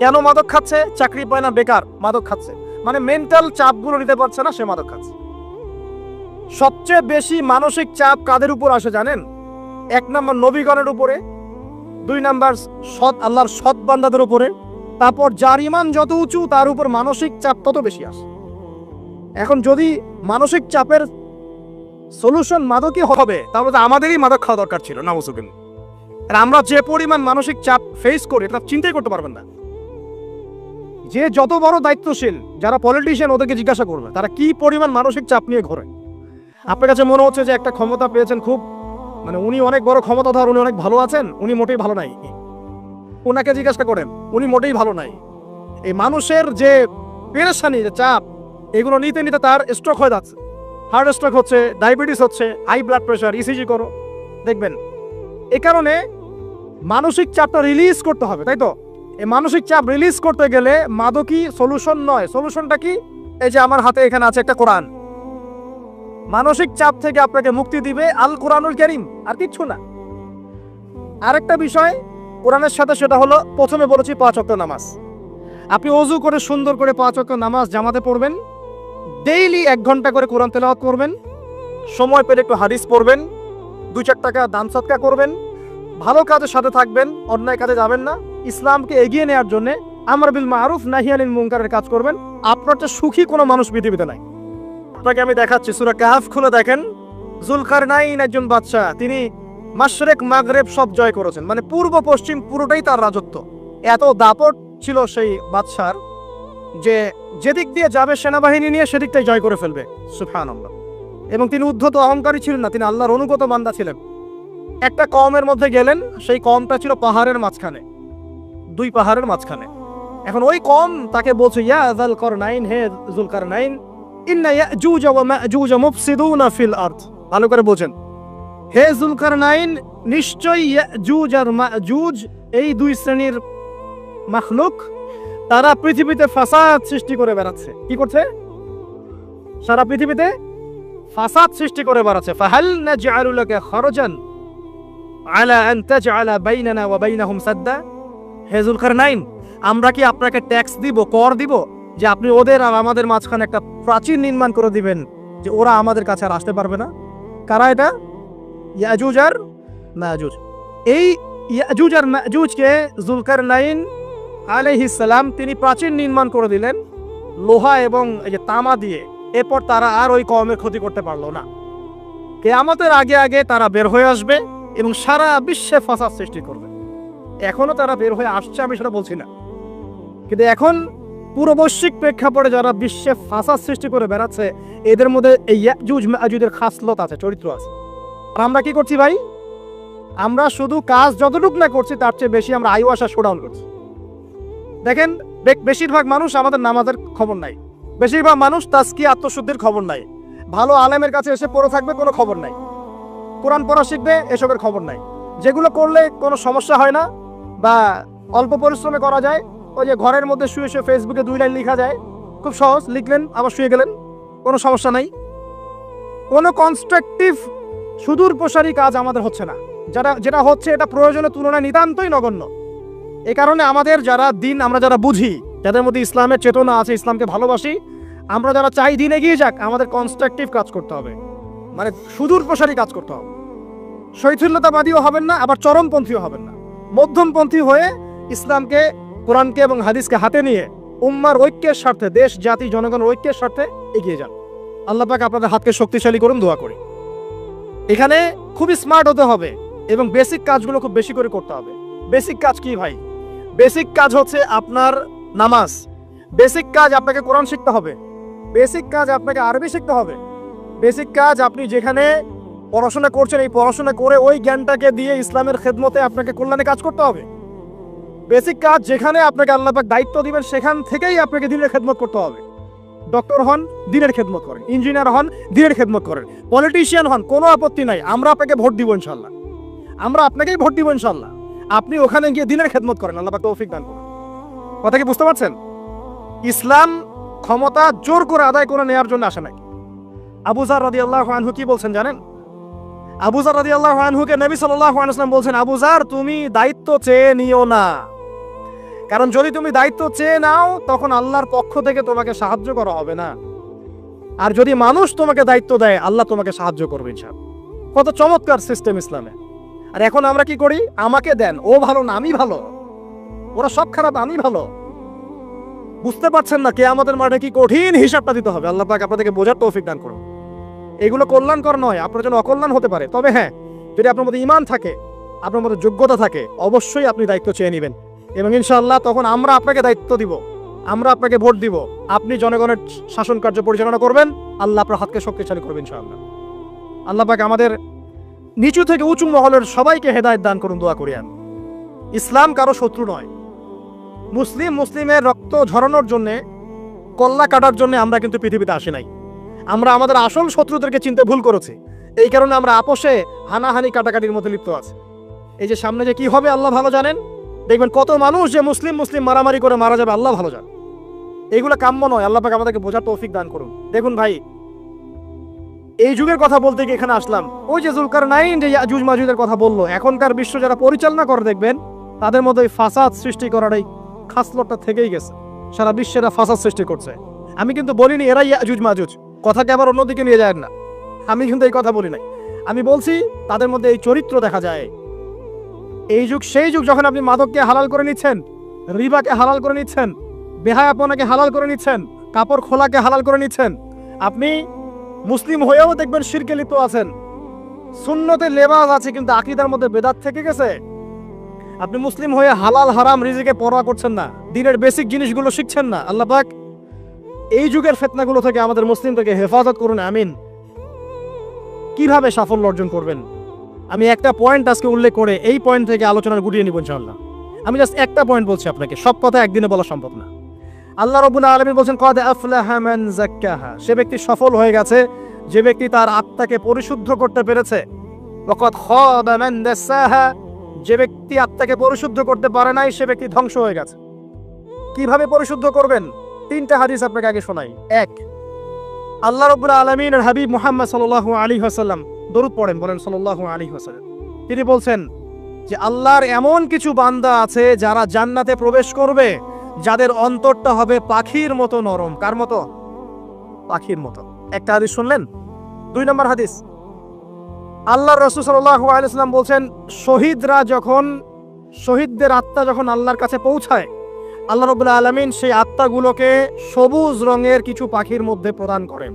কেন মাদক খাচ্ছে? চাকরি পায় না, বেকার, মাদক খাচ্ছে। মানে মেন্টাল চাপগুলো নিতে পারছে না, সে মাদক খাচ্ছে। সবচেয়ে বেশি মানসিক চাপ কাদের উপর আসে জানেন? 1 নম্বর নবীগণের উপরে, 2 নম্বর আল্লাহর সৎ বান্দাদের উপরে, তারপর যার ইমান যত উঁচু তার উপর মানসিক চাপ তত বেশি আসে। এখন যদি মানসিক চাপের সলিউশন মাদকই হবে, তাহলে তো আমাদেরই মাদক খাওয়া দরকার ছিল নাউজুবিল্লাহ। আর আমরা যে পরিমাণ মানসিক চাপ ফেস করি এটা চিন্তাই করতে পারবেন না। যে যত বড় দায়িত্বশীল যারা পলিটিশিয়ান, ওদেরকে জিজ্ঞাসা করবে তারা কি পরিমাণ মানসিক চাপ নিয়ে ঘোরে। আপনার কাছে মনে হচ্ছে যে একটা ক্ষমতা পেয়েছেন, খুব মানে উনি অনেক বড় ক্ষমতাধর, উনি অনেক ভালো আছেন, উনি মোটেই ভালো নাই। ওনাকে জিজ্ঞাসা করেন, উনি মোটেই ভালো নাই। এই মানুষের যে পেরেশানি, যে চাপ, এগুলো নিতে নিতে তার স্ট্রোক হয়ে যাচ্ছে, হার্ট স্ট্রোক হচ্ছে, ডায়াবেটিস হচ্ছে, হাই ব্লাড প্রেশার, ইসিজি করো, দেখবেন। এ কারণে মানসিক চাপটা রিলিজ করতে হবে, তাই তো? এই মানসিক চাপ রিলিজ করতে গেলে মাদকই সলিউশন নয়। সলিউশনটা কি? এই যে আমার হাতে এখানে আছে একটা কোরআন। মানসিক চাপ থেকে আপনাকে মুক্তি দিবে আল কোরআনুল কারীম, আর কিচ্ছু না। আরেকটা বিষয় কোরআনের সাথে, সেটা হলো প্রথমে বলেছি 5 ওয়াক্ত নামাজ। আপনি ওযু করে সুন্দর করে 5 ওয়াক্ত নামাজ জামাতে পড়বেন, ডেইলি 1 ঘন্টা করে কোরআন তেলাওয়াত করবেন, সময় পেলে একটু হাদিস পড়বেন, 2-4 টাকা দান সদকা করবেন, ভালো কাজের সাথে থাকবেন, অন্যায় কাজে যাবেন না, ইসলামকে এগিয়ে নেওয়ার জন্য আমর বিল মারুফ নাহি আনিল মুনকারের কাজ করবেন। আপনার চেয়ে সুখী কোনো মানুষ পৃথিবীতে নাই। আপনাকে আমি দেখাচ্ছি, সূরা কাহফ খুলে দেখেন। যুলকারনাইন একজন বাদশা, তিনি মাশরিক মাগরিব সব জয় করেছেন, মানে পূর্ব পশ্চিম পুরোটাই তার রাজত্ব। এত দাপট ছিল সেই বাদশার যে যেদিক দিয়ে যাবে সেনাবাহিনী নিয়ে সেদিকটাই জয় করে ফেলবে। সুবহানাল্লাহ। এবং তিনি উদ্ধত অহংকারী ছিলেন না, তিনি আল্লাহর অনুগত বান্দা ছিলেন। একটা কওমের মধ্যে গেলেন, সেই কওমটা ছিল পাহাড়ের মাঝখানে, 2 পাহাড়ের মাঝখানে। এখন ওই কওম তাকে বলছে, ইয়া যুলকারনাইন, হে যুলকারনাইন, ইন্না ইয়াজুজ ওয়া মাজুজ মুফসিদুনা ফিল আরদ। ভালো করে বোঝেন, হে যুলকারনাইন, নিশ্চয়ই ইয়াজুজ আর মাজুজ এই 2 শ্রেণীর মাখলুক, তারা পৃথিবীতে ফাসাদ সৃষ্টি করে বেড়াচ্ছে। কি করছে? সারা পৃথিবীতে ফাসাদ সৃষ্টি করে বেড়াচ্ছে। ফাহাল নাজআলু লাকা খরজান আলা আন তাজআলা বাইনানা ওয়া বাইনাহুম সাদ্দা। হে যুলকারনাইন, আমরা কি আপনাকে ট্যাক্স দিব, কর দিব, যে আপনি ওদের আর আমাদের মাঝখানে একটা প্রাচীর নির্মাণ করে দিবেন, যে ওরা আমাদের কাছে আর আসতে পারবে না? কারা এটা? ইয়াজুজ আর মাজুজ। এই ইয়াজুজ আর মাজুজকে যুলকারনাইন আলাইহিস সালাম তিনি প্রাচীর নির্মাণ করে দিলেন লোহা এবং এই যে তামা দিয়ে। এরপর তারা আর ওই কওমের ক্ষতি করতে পারলো না। কিয়ামতের আগে আগে তারা বের হয়ে আসবে এবং সারা বিশ্বে ফাসাদ সৃষ্টি করবে। এখনো তারা বের হয়ে আসছে, আমি সেটা বলছি না, কিন্তু এখন পুরো বৈশ্বিক প্রেক্ষাপটে যারা বিশ্বে ফাসাদ সৃষ্টি করে বেড়াচ্ছে, এদের মধ্যে এই ইয়াজুজ মাজুজের খাসলত আছে, চরিত্র আছে। আর আমরা কি করছি ভাই? আমরা শুধু কাজ যতটুকু না করছি তার চেয়ে বেশি আমরা আয়ু আশা শোডাউন করছি। দেখেন, বেশিরভাগ মানুষ আমাদের নামাজের খবর নাই, বেশিরভাগ মানুষ তাজকিয়া আত্মশুদ্ধির খবর নাই, ভালো আলেমের কাছে এসে পড়ে থাকবে কোনো খবর নাই, কোরআন পড়া শিখবে এসবের খবর নাই। যেগুলো করলে কোনো সমস্যা হয় না বা অল্প পরিশ্রমে করা যায়, ওই যে ঘরের মধ্যে শুয়ে শুয়ে ফেসবুকে 2 লাইন লেখা যায়, খুব সহজ, লিখলেন আবার শুয়ে গেলেন, কোনো সমস্যা নাই। কোনো কনস্ট্রাকটিভ সুদূর প্রসারী কাজ আমাদের হচ্ছে না। যেটা হচ্ছে এটা প্রয়োজনের তুলনায় নিতান্তই নগণ্য। এই কারণে আমাদের যারা দিন, আমরা যারা বুঝি, যাদের মধ্যে ইসলামের চেতনা আছে, ইসলামকে ভালোবাসি, আমরা যারা চাই দিন এগিয়ে যাক, আমাদের কনস্ট্রাকটিভ কাজ করতে হবে, মানে সুদূর প্রসারী কাজ করতে হবে। শৈথিল্যতাবাদীও হবেন না, আবার চরমপন্থীও হবেন না, মধ্যমপন্থী হয়ে ইসলামকে, কোরআনকে এবং হাদিসকে হাতে নিয়ে উম্মার ঐক্যের স্বার্থে, দেশ জাতি জনগণের ঐক্যের স্বার্থে এগিয়ে যান। আল্লাহ পাক আপনাদের হাতকে শক্তিশালী করুন, দোয়া করি। এখানে খুবই স্মার্ট হতে হবে এবং বেসিক কাজগুলো খুব বেশি করে করতে হবে। বেসিক কাজ কি ভাই? বেসিক কাজ হচ্ছে আপনার নামাজ, বেসিক কাজ আপনাকে কোরআন শিখতে হবে, বেসিক কাজ আপনাকে আরবি শিখতে হবে, বেসিক কাজ আপনি যেখানে পড়াশোনা করছেন এই পড়াশোনা করে ওই জ্ঞানটাকে দিয়ে ইসলামের খেদমতে আপনাকে কল্যাণে কাজ করতে হবে। বেসিক কাজ যেখানে আপনাকে আল্লাহ পাক দায়িত্ব দিবেন সেখান থেকেই আপনাকে দিনের খেদমত করতে হবে। ডক্টর হন, দিনের খেদমত করেন, ইঞ্জিনিয়ার হন, দিনের খেদমত করেন, পলিটিশিয়ান হন, কোনো আপত্তি নাই, আমরা আপনাকে ভোট দিব ইনশাল্লাহ, আমরা আপনাকেই ভোট দিব ইনশাল্লাহ। আপনি ওখানে গিয়ে দিনের খেদমত করেন, আল্লাহ পাক তৌফিক দান করুন। কথা কি বুঝতে পারছেন? ইসলাম ক্ষমতা জোর করে আদায় করে নেওয়ার জন্য আসে নাই। আবু যার রাদিয়াল্লাহু আনহু কি বলছেন জানেন? আবু যার রাদিয়াল্লাহু আনহুকে নবী সাল্লাল্লাহু আলাইহি ওয়াসাল্লাম বলছেন, আবু যার, তুমি দায়িত্ব চেয়ে নিও না, কারণ যদি তুমি দায়িত্ব চেয়ে নাও তখন আল্লাহর পক্ষ থেকে তোমাকে সাহায্য করা হবে না, আর যদি মানুষ তোমাকে দায়িত্ব দেয় আল্লাহ তোমাকে সাহায্য করবে ইনশাআল্লাহ। কত চমৎকার সিস্টেম ইসলামে। আর এখন আমরা কি করি? আমাকে দেন, ও ভালো না আমি ভালো, ওরা সব খারাপ আমি ভালো, বুঝতে পারছেন না কিয়ামতের মাঠে কি কঠিন হিসাবটা দিতে হবে। আল্লাহ পাক আপনাদেরকে বোঝার তৌফিক দান করুন। এগুলো কল্যাণকর নয়, আপনার জন্য অকল্যাণ হতে পারে। তবে হ্যাঁ, যদি আপনার মধ্যে ঈমান থাকে, আপনার মধ্যে যোগ্যতা থাকে, অবশ্যই আপনি দায়িত্ব চেয়ে নেবেন এবং ইনশাআল্লাহ তখন আমরা আপনাকে দায়িত্ব দিব, আমরা আপনাকে ভোট দিব, আপনি জনগণের শাসন কার্য পরিচালনা করবেন, আল্লাহ আপনার হাতকে শক্তিশালী করবেন ইনশাআল্লাহ। আল্লাহ পাক আমাদের নিচু থেকে উঁচু মহলের সবাইকে হেদায়েত দান করুন, দোয়া করি আমি। ইসলাম কারো শত্রু নয়। মুসলিমের রক্ত ঝরানোর জন্য, কল্লা কাটার জন্য আমরা কিন্তু পৃথিবীতে আসি নাই। আমরা আমাদের আসল শত্রুদেরকে চিনতে ভুল করেছি। এই কারণে আমরা আপোষে হানাহানি কাটাকাটির মধ্যে লিপ্ত আছি। এই যে সামনে যে কি হবে আল্লাহ ভালো জানেন। দেখবেন কত মানুষ যে মুসলিম মারামারি করে মারা যাবে, আল্লাহ ভালো জানেন। এইগুলো কাম্য নয়। আল্লাহ পাক আমাদেরকে বোঝার তৌফিক দান করুন। দেখুন ভাই, এই যুগের কথা বলতে গিয়ে এখানে আসলাম। ওই যে যুলকারনাইন যে ইয়াজুজ মাজুজের কথা বললো, এখনকার বিশ্ব যারা পরিচালনা করে দেখবেন তাদের মধ্যে ফাসাদ সৃষ্টি করার এই খাসলতটা থেকেই গেছে। সারা বিশ্বেরা ফাসাদ সৃষ্টি করছে। আমি কিন্তু বলিনি এরাই ইয়াজুজ মাজুজ, কথাকে আবার অন্যদিকে নিয়ে যায় না। আমি কিন্তু এই কথা বলি নাই। আমি বলছি তাদের মধ্যে এই চরিত্র দেখা যায়। এই যুগ সেই যুগ যখন আপনি মাদককে হালাল করে নিচ্ছেন, রিবাকে হালাল করে নিচ্ছেন, বেহায়াপনাকে হালাল করে নিচ্ছেন, কাপড় খোলাকে হালাল করে নিচ্ছেন। আপনি মুসলিম হয়েও দেখবেন শিরকে লিপ্ত আছেন। সুন্নতে লেবাস আছে কিন্তু আকীদার মধ্যে বেদাত থেকে গেছে। আপনি মুসলিম হয়ে হালাল হারাম রিজিকে পরোয়া করছেন না, দিনের বেসিক জিনিসগুলো শিখছেন না। আল্লাহ পাক এই যুগের ফিতনাগুলো থেকে আমাদের মুসলিমদেরকে হেফাজত করুন, আমিন। কিভাবে সাফল্য অর্জন করবেন আমি একটা পয়েন্ট আজকে উল্লেখ করে এই পয়েন্ট থেকে আলোচনা গুটিয়ে নিব ইনশাআল্লাহ। আমি জাস্ট একটা পয়েন্ট বলছি আপনাকে, সব কথা একদিনে বলা সম্ভব না। আল্লাহ রাব্বুল আলামিন বলেন কদ আফলাহা মান যাক্কাহা, সে ব্যক্তি সফল হয়ে গেছে যে ব্যক্তি তার আত্মাকে পরিশুদ্ধ করতে পেরেছে। ওয়া কদ খাবা মান দাসাহা, যে ব্যক্তি আত্মাকে পরিশুদ্ধ করতে পারে নাই সে ব্যক্তি ধ্বংস হয়ে গেছে। কিভাবে পরিশুদ্ধ করবেন? তিনটা হাদিস আপনাকে আগে শোনাই। এক, আল্লাহ রাব্বুল আলামিনের হাবিব মুহাম্মদ সাল্লাল্লাহু আলাইহি ওয়াসাল্লাম দরুদ পড়েন, বলেন সাল্লাল্লাহু আলাইহি ওয়াসাল্লাম। তিনি বলছেন যে আল্লাহর এমন কিছু বান্দা আছে যারা জান্নাতে প্রবেশ করবে যাদের অন্তরটা হবে পাখির মতো নরম। কার মতো? পাখির মতো। একটা হাদিস শুনলেন। 2 নম্বর হাদিস, আল্লাহর রাসূল সাল্লাল্লাহু আলাইহি ওয়াসাল্লাম বলছেন শহীদদের আত্মা যখন আল্লাহর কাছে পৌঁছায়, আল্লাহ রাব্বুল আলামিন সেই আত্মাগুলোকে সবুজ রঙের কিছু পাখির মধ্যে প্রদান করেন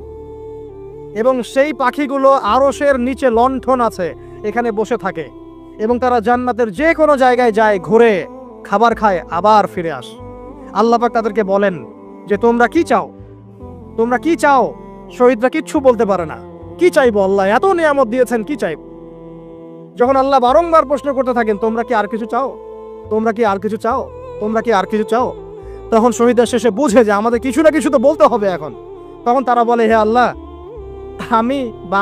এবং সেই পাখিগুলো আরশের নিচে লণ্ঠন আছে, এখানে বসে থাকে এবং তারা জান্নাতের যে কোনো জায়গায় যায়, ঘুরে খাবার খায়, আবার ফিরে আসে। আল্লাহ পাক তাদেরকে বলেন যে তোমরা কি চাও, তোমরা কি চাও? শহীদরা কিচ্ছু বলতে পারে না। কি চাইবো? আল্লাহ এত নিয়ামত দিয়েছেন, কি চাইব? যখন আল্লাহ বারংবার প্রশ্ন করতে থাকেন তোমরা কি আর কিছু চাও, তোমরা কি আর কিছু চাও, তোমরা কি আর কিছু চাও, তখন শহীদরা শেষে বুঝে যে আমাদের কিছু না কিছু তো বলতে হবে এখন। তখন তারা বলে হে আল্লাহ,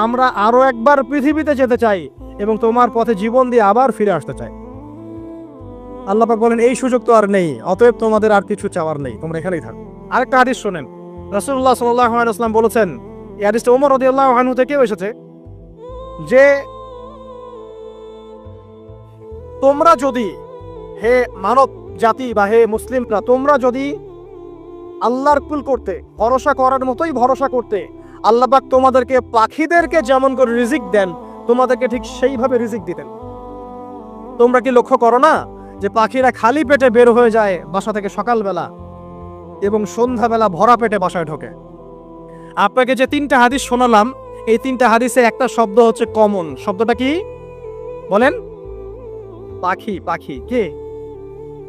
আমরা আরো একবার পৃথিবীতে যেতে চাই এবং তোমার পথে জীবন দিয়ে আবার ফিরে আসতে চাই। আল্লাহ পাক বলেন এই সুযোগ তো আর নেই, অতএব তোমাদের আর কিছু চাওয়ার নেই, তোমরা এখানেই থাকো। আরেকটা হাদিস শোনেন, রাসূলুল্লাহ সাল্লাল্লাহু আলাইহি ওয়াসাল্লাম বলেছেন, এই হাদিসটা ওমর রাদিয়াল্লাহু আনহু থেকে এসেছে, যে তোমরা যদি, হে মানব জাতি বা হে মুসলিমরা, তোমরা যদি আল্লাহর কুল করতে, ভরসা করার মতোই ভরসা করতে, আল্লাহ পাক তোমাদেরকে পাখিদেরকে যেমন করে রিজিক দেন তোমাদেরকে ঠিক সেইভাবে রিজিক দিতেন। তোমরা কি লক্ষ্য করো না যে পাখিরা খালি পেটে বের হয়ে যায় বাসা থেকে সকালবেলা এবং সন্ধ্যাবেলা ভরা পেটে বাসায় ঢোকে? আপনাকে যে 3টা হাদিস শোনালাম, এই 3টা হাদিসে একটা শব্দ হচ্ছে কমন। শব্দটা কি বলেন? পাখি। পাখি কে?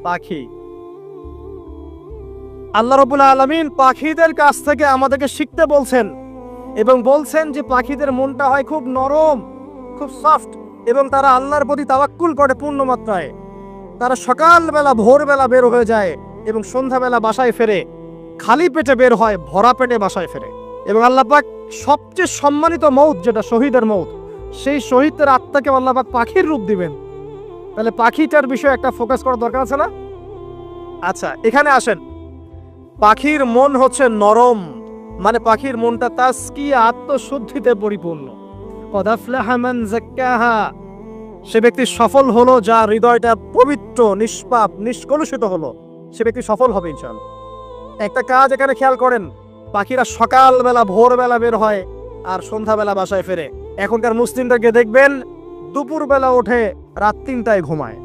পাখি। আল্লাহ রাব্বুল আলামিন পাখিদের কাছ থেকে আমাদেরকে শিখতে বলছেন এবং বলছেন যে পাখিদের মনটা হয় খুব নরম, খুব সফট এবং তারা আল্লাহর প্রতি তাওয়াক্কুল করে পূর্ণ মাত্রায়। তারা সকালবেলা ভোরবেলা বের হয়ে যায় এবং সন্ধ্যাবেলা বাসায় ফেরে, খালি পেটে বের হয়, ভরা পেটে বাসায় ফেরে। এবং আল্লাহ পাক সবচেয়ে সম্মানিত মৌত যেটা শহীদের মৌত, সেই শহীদের আত্মাকে আল্লাহ পাক পাখির রূপ দিবেন। তাহলে পাখিটার বিষয়ে একটা ফোকাস করার দরকার আছে না? আচ্ছা, এখানে আসেন। পাখির মন হচ্ছে নরম, মানে পাখির মনটা তাসকিয়া, আত্মশুদ্ধিতে পরিপূর্ণ। কদ আফলাহা মান যাক্কাহা, সে ব্যক্তি সফল হলো যার হৃদয়টা পবিত্র, নিষ্পাপ, নিষ্কলুষিত হলো, সে ব্যক্তি সফল হবে ইনশাআল্লাহ। একটা কাজ এখানে খেয়াল করেন, পাখিরা সকালবেলা ভোরবেলা বের হয় আর সন্ধ্যাবেলা বাসায় ফেরে। এখনকার মুসলিমদেরকে দেখবেন দুপুরবেলা ওঠে, রাত 3টায় ঘুমায়।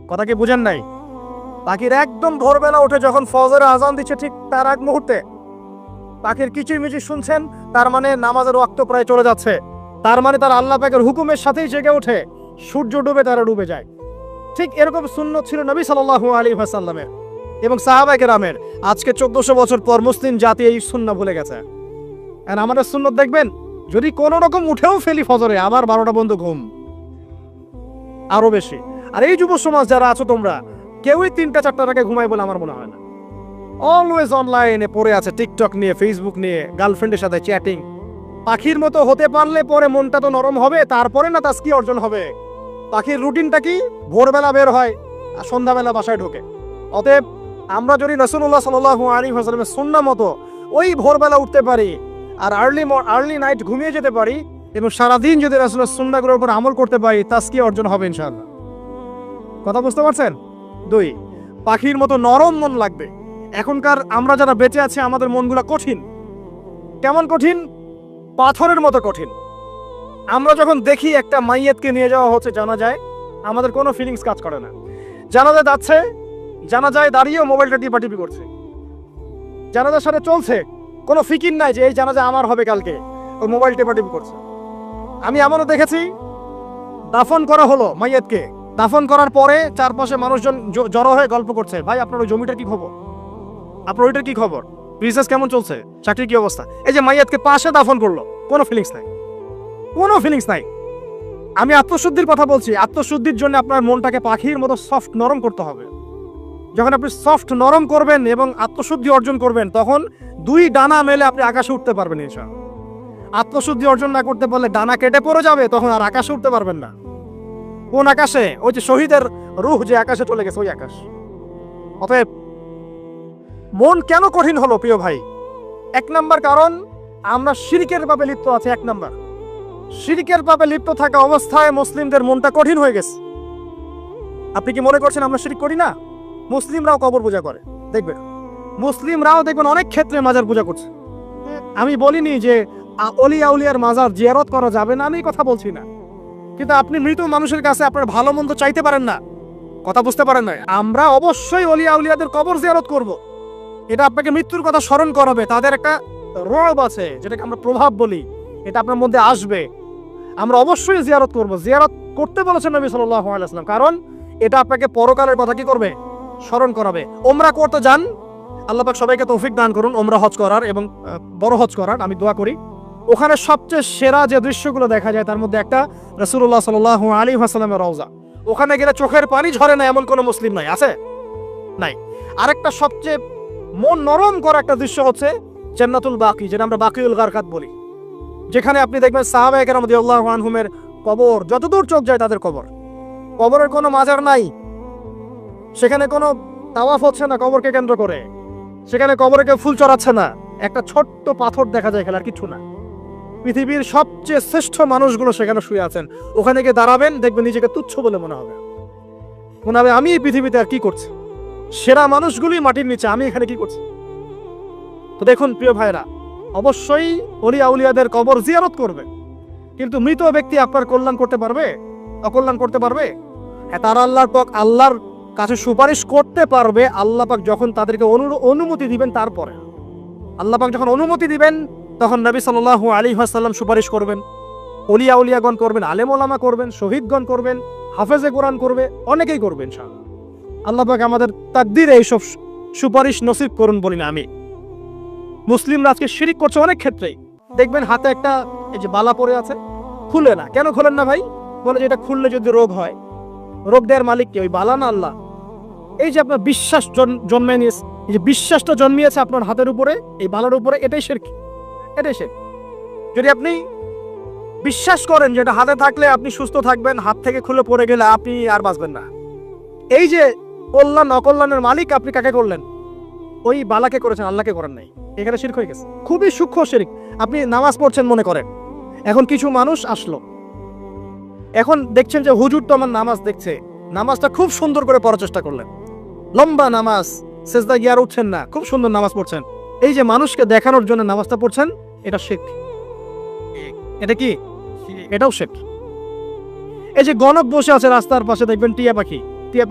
কথা কি বুঝেন নাই? পাখির একদম ভোরবেলা উঠে যখন ফজরের আজান দিচ্ছে ঠিক তার আগ মুহূর্তে পাখির কিচিরমিচির শুনছেন, তার মানে নামাজের ওয়াক্ত প্রায় চলে যাচ্ছে। তার মানে তার আল্লাহ পাকের হুকুমের সাথেই জেগে ওঠে, সূর্য ডুবে তারা ডুবে যায়। ঠিক এরকম সুন্নত ছিল নবী সাল্লাল্লাহু আলাইহি ওয়াসাল্লামের এবং সাহাবায়ে কেরামের। আজকে 1400 বছর পর মুসলিম জাতি এই সুন্নাহ ভুলে গেছে। আর আমাদের সুন্নত দেখবেন, যদি কোনো রকম উঠেও ফেলি ফজরে, আবার 12টা বন্ধ ঘুম আরো বেশি। আর এই যুব সমাজ যারা আছো তোমরা, কেউই 3টা 4টার আগে ঘুমায় বলে আমার মনে হয় না। অলওয়েজ অনলাইনে পড়ে আছে, টিকটক নিয়ে, ফেসবুক নিয়ে, গার্লফ্রেন্ডের সাথে চ্যাটিং। পাখির মতো হতে পারলে পরে মনটা তো নরম হবে, তারপরে না তাস্কি অর্জন হবে। পাখির রুটিনটা কি? ভোরবেলা বের হয় আর সন্ধ্যাবেলা বাসায় ঢোকে। অতএব আমরা যদি রাসূলুল্লাহ সাল্লাল্লাহু আলাইহি ওয়াসাল্লামের সুন্নাহ মতো ওই ভোরবেলা উঠতে পারি আর আর্লি নাইট ঘুমিয়ে যেতে পারি এবং সারাদিন যদি রাসূলের সুন্নাহগুলোর উপর আমল করতে পারি, তাস্কি অর্জন হবে ইনশাআল্লাহ। কথা বুঝতে পারছেন? 2, পাখির মতো নরম মন লাগবে। এখনকার আমরা যারা বেঁচে আছি, আমাদের মনগুলো কঠিন। কেমন কঠিন? পাথরের মতো কঠিন। আমরা যখন দেখি একটা মাইয়াতকে নিয়ে যাওয়া হচ্ছে জানাজায়, আমাদের কোনো ফিলিংস কাজ করে না। জানাজা যাচ্ছে, জানাজায় দাঁড়িয়েও মোবাইলটা টিপাটিপি করছে। জানাজার সাথে চলছে, কোনো ফিকির নাই যে এই জানাজা আমার হবে কালকে, ওই মোবাইল টিপাটিপি করছে। আমি এমনও দেখেছি, দাফন করা হলো মাইয়াতকে, দাফন করার পরে চারপাশে মানুষজন জড়ো হয়ে গল্প করছে, ভাই আপনার ওই জমিটার কি খবর, আপনার ওইটার কি খবর, বিজনেস কেমন চলছে, চাকরির কি অবস্থা। এই যে মাইয়াতকে পাশে দাফন করলো, কোনো ফিলিংস নাই, কোনো ফিলিংস নাই। আমি আত্মশুদ্ধির কথা বলছি। আত্মশুদ্ধির জন্য আপনার মনটাকে পাখির মতো সফট নরম করতে হবে। যখন আপনি সফট নরম করবেন এবং আত্মশুদ্ধি অর্জন করবেন, তখন 2 ডানা মেলে আপনি আকাশে উঠতে পারবেন ইনশাআল্লাহ। আত্মশুদ্ধি অর্জন না করতে পারলে ডানা কেটে পড়ে যাবে, তখন আর আকাশে উঠতে পারবেন না। কোন আকাশে? ওই যে শহীদের রূহ যে আকাশে চলে গেছে, ওই আকাশ। অতএব মন কেন কঠিন হলো প্রিয় ভাই? 1 নাম্বার কারণ, আমরা শিরকের পাপে লিপ্ত আছি। 1 নাম্বার, শিরকের পাপে লিপ্ত থাকা অবস্থায় মুসলিমদের মনটা কঠিন হয়ে গেছে। আপনি কি মনে করছেন আমরা শিরক করি না? মুসলিমরাও কবর পূজা করে, দেখবেন মুসলিমরাও দেখবেন অনেক ক্ষেত্রে মাজার পূজা করছে। আমি বলিনি যে অলিয়া উলিয়ার মাজার জিয়ারত করা যাবে না, আমি কথা বলছি না। কিন্তু আপনি মৃত মানুষের কাছে আপনার ভালো মন্দ চাইতে পারেন না। কথা বুঝতে পারেন না? আমরা অবশ্যই অলিয়া উলিয়াদের কবর জিয়ারত করব। এটা আপনাকে মৃত্যুর কথা স্মরণ করাবে। তাদের একটা রব আছে, যেটাকে আমরা প্রভাব বলি, এটা আপনার মধ্যে আসবে। আমরা অবশ্যই জিয়ারত করব। জিয়ারত করতে বলেছেন নবী সাল্লাল্লাহু আলাইহি ওয়াসাল্লাম, কারণ এটা আপনাকে পরকালের কথা কি করবে? স্মরণ করাবে। ওমরা করতে যান, আল্লাহ পাক সবাইকে তৌফিক দান করুন ওমরা হজ করার এবং বড় হজ করার, আমি দোয়া করি। ওখানে সবচেয়ে সেরা যে দৃশ্যগুলো দেখা যায়, তার মধ্যে একটা রাসূলুল্লাহ সাল্লাল্লাহু আলাইহি ওয়াসাল্লামের রওজা। ওখানে গেলে চোখের পানি ঝরে না এমন কোনো মুসলিম নাই, আছে? নাই। আরেকটা সবচেয়ে মন নরম করা একটা দৃশ্য হচ্ছে জান্নাতুল বাকি, যেটা আমরা বাকিউল গারকাত বলি, যেখানে আপনি দেখবেন সাহাবায়ে কেরাম রাদিয়াল্লাহু আনহুমের কবর, যতদূর চোখ যায় তাদের কবর। কবরের কোনো মাজার নাই, সেখানে কোনো তাওয়াফ হচ্ছে না কবরকে কেন্দ্র করে, সেখানে কবরে কেউ ফুল চড়াচ্ছে না, একটা ছোট্ট পাথর দেখা যায় খেলার কিছু না। পৃথিবীর সবচেয়ে শ্রেষ্ঠ মানুষগুলো সেখানে শুয়ে আছেন। ওখানে গিয়ে দাঁড়াবেন, দেখবেন নিজেকে তুচ্ছ বলে মনে হবে। আমি এই পৃথিবীতে আর কি করছি? সেরা মানুষগুলি মাটির নিচে, আমি এখানে কি করছি? তো দেখুন প্রিয় ভাইরা, অবশ্যই ওলিয়া উলিয়াদের কবর জিয়ারত করবে, কিন্তু মৃত ব্যক্তি আপনার কল্যাণ করতে পারবে? অকল্যাণ করতে পারবে? হ্যাঁ, তারা আল্লাহর কাছে সুপারিশ করতে পারবে আল্লাহ পাক যখন তাদেরকে অনুমতি দিবেন। তারপরে আল্লাহ পাক যখন অনুমতি দিবেন, তখন নবী সাল্লাল্লাহু আলাইহি ওয়াসাল্লাম সুপারিশ করবেন, ওলিয়া উলিয়াগণ করবেন, আলেম ওলামা করবেন, শহীদগণ করবেন, হাফেজে কোরআন করবে, অনেকেই করবেন ইনশাআল্লাহ। আল্লাহ পাক আমাদের তাকদীরে এইসব সুপারিশ নসিব করুন বলি না আমি। মুসলিমরা আজকে শিরিক করছে অনেক ক্ষেত্রেই। দেখবেন হাতে একটা এই যে বালা পরে আছে, খুলে না। কেন খোলেন না ভাই? বলে যে এটা খুললে যদি রোগ হয়। রোগ দেওয়ার মালিক কে? ওই বালা না আল্লাহ? এই যে আপনার বিশ্বাস জন্মে নিয়েছে, এই যে বিশ্বাসটা জন্মিয়েছে আপনার হাতের উপরে, এই বালার উপরে, এটাই শিরক, এটাই শিরক। যদি আপনি বিশ্বাস করেন যে এটা হাতে থাকলে আপনি সুস্থ থাকবেন, হাত থেকে খুলে পড়ে গেলে আপনি আর বাঁচবেন না, এই যে কল্যাণ অকল্যাণের মালিক আপনি কাকে করলেন? ওই বালাকে করেছেন, আল্লাহকে করেন নাই। এখানে শিরক হয়ে গেছে, খুবই সূক্ষ্ম শিরক। আপনি নামাজ পড়ছেন মনে করেন, এখন কিছু মানুষ আসলো, এখন দেখছেন যে হুজুর তো আমার নামাজ দেখছে, নামাজটা খুব সুন্দর করে পড়ার চেষ্টা করলেন, লম্বা নামাজ, সেজদা গিয়ে আর উঠছেন না, খুব সুন্দর নামাজ পড়ছেন। এই যে মানুষকে দেখানোর জন্য নামাজটা পড়ছেন, এটা শিরক। এটা কি? এটাও শিরক। এই যে গণক বসে আছে রাস্তার পাশে, দেখবেন টিয়া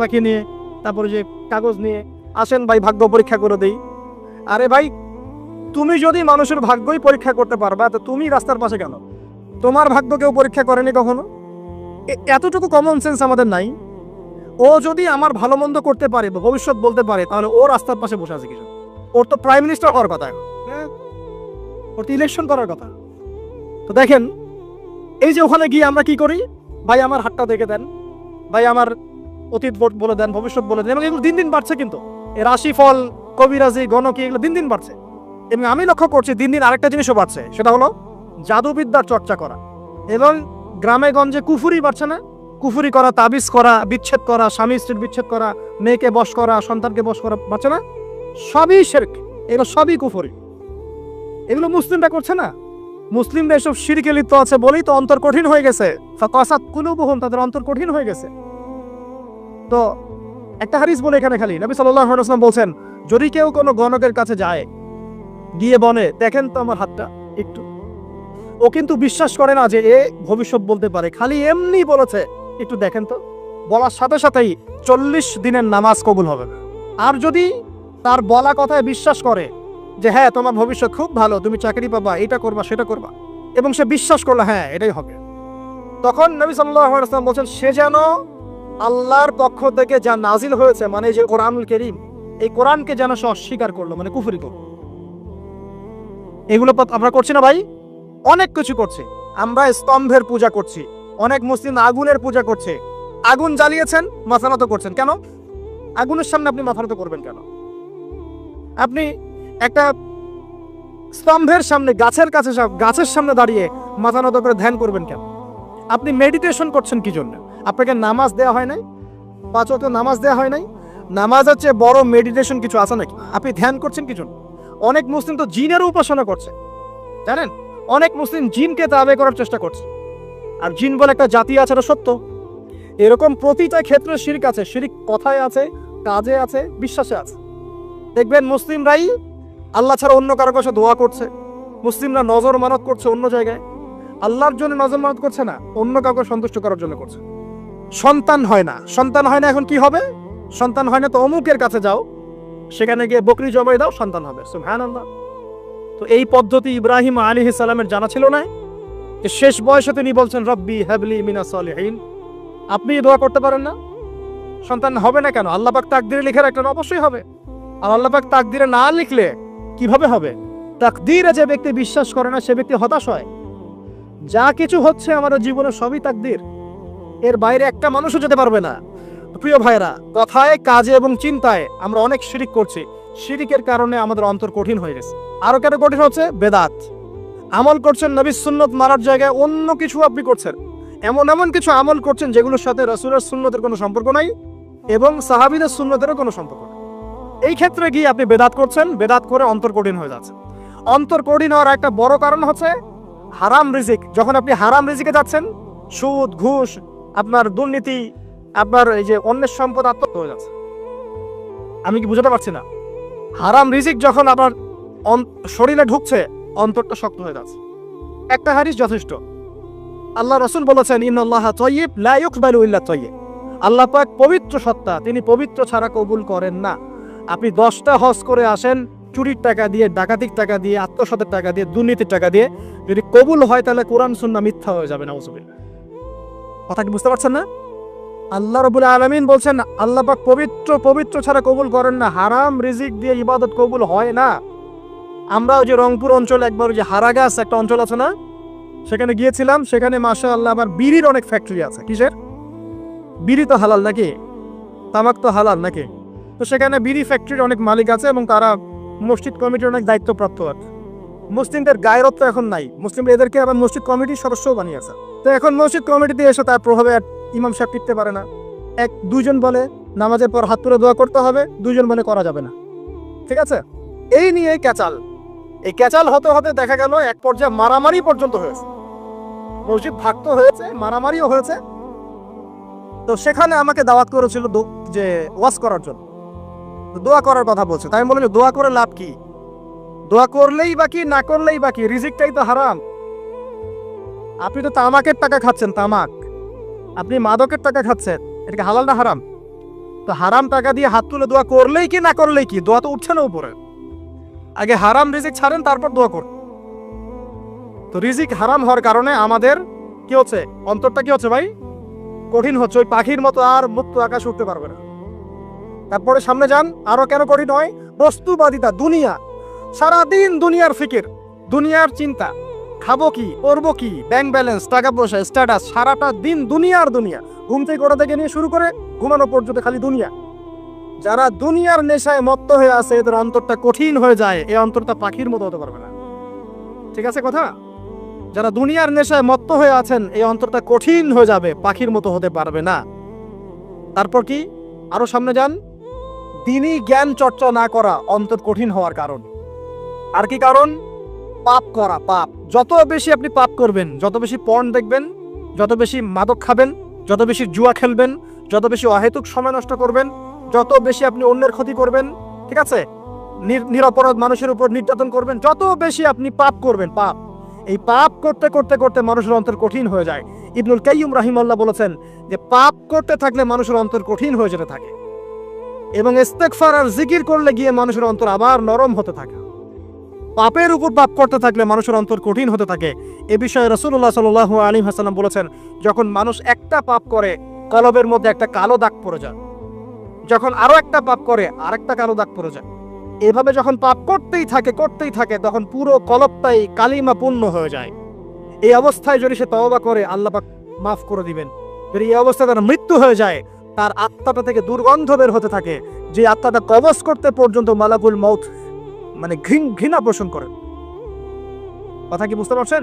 পাখি নিয়ে তারপরে যে কাগজ নিয়ে আসেন ভাই ভাগ্য পরীক্ষা করে দেই। আরে ভাই, তুমি যদি মানুষের ভাগ্যই পরীক্ষা করতে পারবা তো তুমি রাস্তার পাশে কেন? তোমার ভাগ্য কেউ পরীক্ষা করেনি কখনো? এতটুকু কমন সেন্স আমাদের নাই? ও যদি আমার ভালো মন্দ করতে পারে বা ভবিষ্যৎ বলতে পারে, তাহলে ও রাস্তার পাশে বসে আছে কিছু? ওর তো প্রাইম মিনিস্টার হওয়ার কথা, ওর তো ইলেকশন করার কথা। তো দেখেন, এই যে ওখানে গিয়ে আমরা কি করি, ভাই আমার হাতটা দেখে দেন, ভাই আমার অতীত বলে দেন, ভবিষ্যৎ বলে দেন, এবং এগুলো দিন দিন বাড়ছে। কিন্তু এই রাশিফল, কবিরাজি, গণকি, এগুলো দিন দিন বাড়ছে। এবং আমি লক্ষ্য করছি দিন দিন আরেকটা জিনিসও বাড়ছে, সেটা হলো জাদুবিদ্যার চর্চা করা। এবং গ্রামে গঞ্জে কুফুরি বাড়ছে না? কুফুরি করা, তাবিজ করা, বিচ্ছেদ করা, স্বামী স্ত্রীর বিচ্ছেদ করা, মেয়েকে বশ করা, সন্তানকে বশ করা বাড়ছে না? সবই শিরক, এগুলো সবই কুফুরি। এগুলো মুসলিমরা করছে না। মুসলিমরা এসব শিরকে লিপ্ত আছে বলেই তো অন্তর কঠিন হয়ে গেছে। ফাকাসাত কুলুবুহুম, তাদের অন্তর কঠিন হয়ে গেছে। তো একটা হাদিস বলে এখানে খালি, নবী সাল্লাল্লাহু আলাইহি ওয়াসাল্লাম বলছেন, যদি কেউ কোনো গণকের কাছে যায়, গিয়ে বলে দেখেন তো আমার হাতটা একটু, ও কিন্তু বিশ্বাস করে না যে এ ভবিষ্যৎ বলতে পারে, খালি এমনি বলেছে একটু দেখেন তো, বলার সাথে সাথেই 40 দিনের নামাজ কবুল হবে। আর যদি তার বলা কথায় বিশ্বাস করে যে হ্যাঁ তোমার ভবিষ্যৎ খুব ভালো, তুমি চাকরি পাবা, এটা করবা সেটা করবা, এবং সে বিশ্বাস করলো হ্যাঁ এটাই হবে, তখন নবী সাল্লাল্লাহু আলাইহি ওয়াসাল্লাম বলেন সে যেন আল্লাহর পক্ষ থেকে যা নাজিল হয়েছে, মানে যে কোরআনুল কারীম, এই কোরআনকে যেন সে অস্বীকার করলো, মানে কুফরি করলো। এগুলো আমরা করছি না ভাই? অনেক কিছু করছি আমরা। স্তম্ভের পূজা করছি, অনেক মুসলিম আগুনের পূজা করছে। আগুন জ্বালিয়েছেন, মাথা নত করছেন কেন? আগুনের সামনে আপনি মাথা নত করবেন কেন? আপনি একটা স্তম্ভের সামনে, গাছের কাছে, গাছের সামনে দাঁড়িয়ে মাথা নত করে ধ্যান করবেন কেন? আপনি মেডিটেশন করছেন কি জন্য? আপনাকে নামাজ দেওয়া হয় নাই? 5 ওয়াক্ত নামাজ দেওয়া হয় নাই? নামাজ হচ্ছে বড় মেডিটেশন কিছু আছে নাকি? আপনি ধ্যান করছেন কি জন্য? অনেক মুসলিম তো জিনের উপাসনা করছে, জানেন? অনেক মুসলিম জিনকে তাবে করার চেষ্টা করছে। আর জিন বলে একটা জাতি আছে, এটা সত্য। এরকম প্রতিটা ক্ষেত্রে শিরক আছে। শিরক কথায় আছে, কাজে আছে, বিশ্বাসে আছে। দেখবেন মুসলিমরাই আল্লাহ ছাড়া অন্য কারো কাছে দোয়া করছে, মুসলিমরা নজর মানত করছে অন্য জায়গায়, আল্লাহর জন্য নজর মানত করছে না, অন্য কাউকে সন্তুষ্ট করার জন্য করছে। সন্তান হয় না, সন্তান হয় না, এখন কি হবে? সন্তান হয় না তো অমুকের কাছে যাও, সেখানে গিয়ে বকরি জবাই দাও, সন্তান হবে। সুবহানাল্লাহ। তো এই পদ্ধতি ইব্রাহিম আলাইহিস সালামের জানা ছিল না, যে শেষ বয়সে তিনি বলছেন রব্বি হাবলি মিনাস সালিহিন। আপনি দোয়া করতে পারেন না? সন্তান হবে না কেন? আল্লাহ পাক তাকদীরে লিখে রাখলেন, অবশ্যই হবে। আর আল্লাহ পাক তাকদীরে না লিখলে কিভাবে হবে? তাকদীরে যে ব্যক্তি বিশ্বাস করে না সে ব্যক্তি হতাশ হয়। যা কিছু হচ্ছে আমাদের জীবনে সবই তাকদীর, এর বাইরে একটা মানুষও যেতে পারবে না। প্রিয় ভাইরা, কথায়, কাজে এবং চিন্তায় আমরা অনেক শিরিক করছি। শিরিকের কারণে আমাদের অন্তর কঠিন হয়ে গেছে। আরো কেন কঠিন হচ্ছে? বেদাত। আমল করছেন নবীর সুন্নত মারার জায়গায় অন্য কিছু আপনি করছেন, এমন এমন কিছু আমল করছেন যেগুলোর সাথে রাসূলের সুন্নতের কোনো সম্পর্ক নাই এবং সাহাবীদের সুন্নতেরও কোনো সম্পর্ক নেই। এই ক্ষেত্রে গিয়ে আপনি বেদাত করছেন, বেদাত করে অন্তর কঠিন হয়ে যাচ্ছে। অন্তর কঠিন হওয়ার একটা বড় কারণ হচ্ছে হারাম রিজিক। যখন আপনি হারাম রিজিকে যাচ্ছেন, সুদ, ঘুষ, আপনার দুর্নীতি, আপনার এই যে অন্যের সম্পদ আত্মসাৎ হয়ে যাচ্ছে। আমি কি বুঝাতে পারছি না? হারাম রিজিক যখন আপনার শরীরে ঢুকছে, অন্তরটা শক্ত হয়ে যাচ্ছে। একটা হাদিস যথেষ্ট। আল্লাহ রাসূল বলেছেন ইন্নাল্লাহা তাইয়্যিব লা ইকবালু ইল্লা তাইয়্যিব। আল্লাহ পাক পবিত্র সত্তা, তিনি পবিত্র ছাড়া কবুল করেন না। আপনি 10টা হজ করে আসেন, চুরির টাকা দিয়ে, ডাকাতির টাকা দিয়ে, আত্মসাতের টাকা দিয়ে, দুর্নীতির টাকা দিয়ে, যদি কবুল হয় তাহলে কোরআন সুন্নাহ মিথ্যা হয়ে যাবে। নাউযুবিল্লাহ। কথা কি বুঝতে পারছেন না? আল্লাহ রাব্বুল আলামিন বলছেন আল্লাহ পাক পবিত্র, পবিত্র ছাড়া কবুল করেন না। হারাম রিজিক দিয়ে ইবাদত কবুল হয় না। আমরা ওই যে রংপুর অঞ্চলে একবার ওই যে হারাগাছ একটা অঞ্চল আছে না, সেখানে গিয়েছিলাম। সেখানে মাশাআল্লাহ আবার বিড়ির অনেক ফ্যাক্টরি আছে। কিসের? বিড়ি তো হালাল নাকি? তামাক তো হালাল নাকি? তো সেখানে বিড়ি ফ্যাক্টরির অনেক মালিক আছে এবং তারা মসজিদ কমিটির অনেক দায়িত্বপ্রাপ্ত আছে। মুসলিমদের গায়রত তো এখন নাই, মুসলিমরা এদেরকে আবার মসজিদ কমিটির সদস্যও বানিয়েছে। তো এখন মসজিদ কমিটিতে এসে তার প্রভাবে ইমাম সাহেব টিকতে পারে না। দুইজন বলে নামাজের পর হাত তুলে দোয়া করতে হবে, দুইজন বলে করা যাবে না। ঠিক আছে? এই নিয়ে ক্যাচাল। এই ক্যাচাল হতে হতে দেখা গেল এক পর্যায়ে মারামারি পর্যন্ত হয়েছে। মসজিদ ভাগতো হয়েছে, মারামারিও হয়েছে। তো সেখানে আমাকে দাওয়াত করেছিল যে ওয়াজ করার জন্য, দোয়া করার কথা বলছে। তাই আমি বললাম দোয়া করে লাভ কি? দোয়া করলেই বাকি, না করলেই বাকি, রিজিকটাই তো হারাম। আপনি তো তামাকের টাকা খাচ্ছেন, তামাক। আপনি মাদকের টাকা খাচ্ছেন, এটা কি হালাল না হারাম? তো হারাম টাকা দিয়ে হাত তুলে দোয়া করলেই কি না করলেই কি, দোয়া তো উঠছে না উপরে। আগে হারাম রিজিক ছাড়েন, তারপর দোয়া করুন। তো রিজিক হারাম হওয়ার কারণে আমাদের কি হচ্ছে, অন্তরটা কি হচ্ছে ভাই, কঠিন হচ্ছে। ওই পাখির মতো আর মুক্ত আকাশ উঠতে পারবে না। তারপরে সামনে যান, আরো কেন কঠিন হয়, বস্তুবাদিতা, দুনিয়া, সারাদিন দুনিয়ার ফিকির, দুনিয়ার চিন্তা, খাবো কি, করবো কি, ব্যাংক ব্যালেন্স, টাকা পয়সা, স্ট্যাটাস, সারাটা দিন দুনিয়ার দুনিয়া। ঘুম থেকে ওঠা থেকে নিয়ে শুরু করে ঘুমানো পর্যন্ত খালি দুনিয়া। যারা দুনিয়ার নেশায় মত্ত হয়ে আছে, এদের অন্তরটা কঠিন হয়ে যায়। এই অন্তরটা পাখির মতো হতে পারবে না। ঠিক আছে কথা? যারা দুনিয়ার নেশায় মত্ত হয়ে আছেন, এই অন্তরটা কঠিন হয়ে যাবে, পাখির মতো হতে পারবে না। তারপর কি, আরো সামনে যান, দিনই জ্ঞান চর্চা না করা অন্তর কঠিন হওয়ার কারণ। আর কি কারণ, পাপ করা। পাপ যত বেশি আপনি পাপ করবেন, যত বেশি পর্ন দেখবেন, যত বেশি মাদক খাবেন, যত বেশি জুয়া খেলবেন, যত বেশি অহেতুক সময় নষ্ট করবেন, যত বেশি আপনি অন্যের ক্ষতি করবেন, ঠিক আছে, নিরপরাধ মানুষের উপর নির্যাতন করবেন, যত বেশি আপনি পাপ করবেন, পাপ, এই পাপ করতে করতে করতে মানুষের অন্তর কঠিন হয়ে যায়। ইবনুল কাইয়্যিম রাহিমাহুল্লাহ বলেছেন যে পাপ করতে থাকলে মানুষের অন্তর কঠিন হয়ে যেতে থাকে, এবং ইস্তেগফার আর জিকির করলে গিয়ে মানুষের অন্তর আবার নরম হতে থাকে। পাপের উপর পাপ করতে থাকলে মানুষের অন্তর কঠিন হতে থাকে। এ বিষয়ে রাসূলুল্লাহ সাল্লাল্লাহু আলাইহি ওয়াসাল্লাম বলেছেন, যখন মানুষ একটা পাপ করে কলবের মধ্যে একটা কালো দাগ পড়ে যায়, যখন আরো একটা পাপ করে আরেকটা কালো দাগ পড়ে যায়। এভাবে যখন পাপ করতেই থাকে তখন পুরো কলবটাই কালিমা পূর্ণ হয়ে যায়। এই অবস্থায় যদি সে তওবা করে, আল্লাহ পাক মাফ করে দিবেন। যদি এই অবস্থায় তার মৃত্যু হয়ে যায়, তার আত্মাটা থেকে দুর্গন্ধ বের হতে থাকে, যে আত্মাটা কবজ করতে পর্যন্ত মালাকুল মউত মানে ঘৃণা পোষণ করে। কথা কি বুঝতে পারছেন?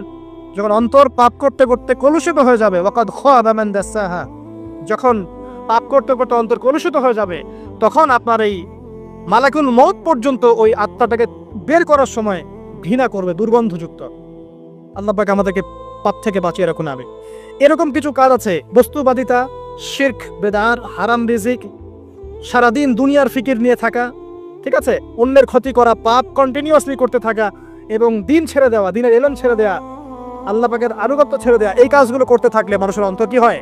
যখন অন্তর পাপ করতে করতে কলুষিত হয়ে যাবে, ওয়াকাদ খাবা মান দাসাহা, যখন পাপ করতে করতে অন্তর কলুষিত হয়ে যাবে, তখন আপনার এই মালাকুল মউত পর্যন্ত ওই আত্মাটাকে বের করার সময় ঘৃণা করবে, দুর্গন্ধযুক্ত। আল্লাহ পাক আমাদেরকে পাপ থেকে বাঁচিয়ে রাখুন। আমি এরকম কিছু কাজ আছে, বস্তুবাদিতা, শিরক, বেদাত, হারাম রিজিক, সারাদিন দুনিয়ার ফিকির নিয়ে থাকা, ঠিক আছে, অন্যের ক্ষতি করা, পাপ কন্টিনিউয়াসলি করতে থাকা, এবং দিন ছেড়ে দেওয়া, দিনের এলেন ছেড়ে দেওয়া, আল্লাহ পাকের আনুগত্য ছেড়ে দেওয়া, এই কাজগুলো করতে থাকলে মানুষের অন্তর কি হয়,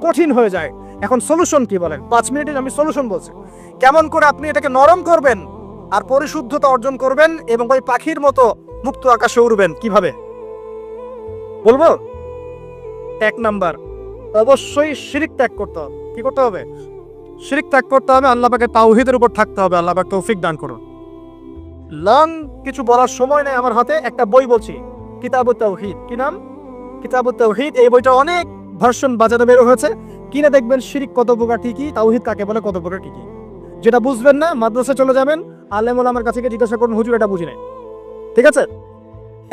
কঠিন হয়ে যায়। এখন সলিউশন কি বলেন? 5 মিনিটে আমি সলিউশন বলছি, কেমন করে আপনি এটাকে নরম করবেন আর পরিশুদ্ধতা অর্জন করবেন এবং ওই পাখির মতো মুক্ত আকাশে উড়বেন। কিভাবে বলবো? 1 নাম্বার, অবশ্যই শিরক ত্যাগ করতে হবে। কি করতে হবে? শিরক ত্যাগ করতে হবে। আল্লাহ পাকের তাওহীদের উপর থাকতে হবে। আল্লাহ পাক তৌফিক দান করুন। লং কিছু বলার সময় নেই আমার হাতে, একটা বই বলছি, কিতাবুত তাওহীদ। কি নাম? কিতাবুত তাওহীদ। এই বইটা অনেক ভার্সন বাজারে বের হয়েছে, কিনে দেখবেন শিরক কত প্রকার, কি কি, তাওহীদ কাকে বলে, কত প্রকার, কি কি। যেটা বুঝবেন না, মাদ্রাসায় চলে যাবেন, আলেম ওলামার কাছে গিয়ে জিজ্ঞাসা করুন, হুজুর এটা বুঝি নাই। ঠিক আছে?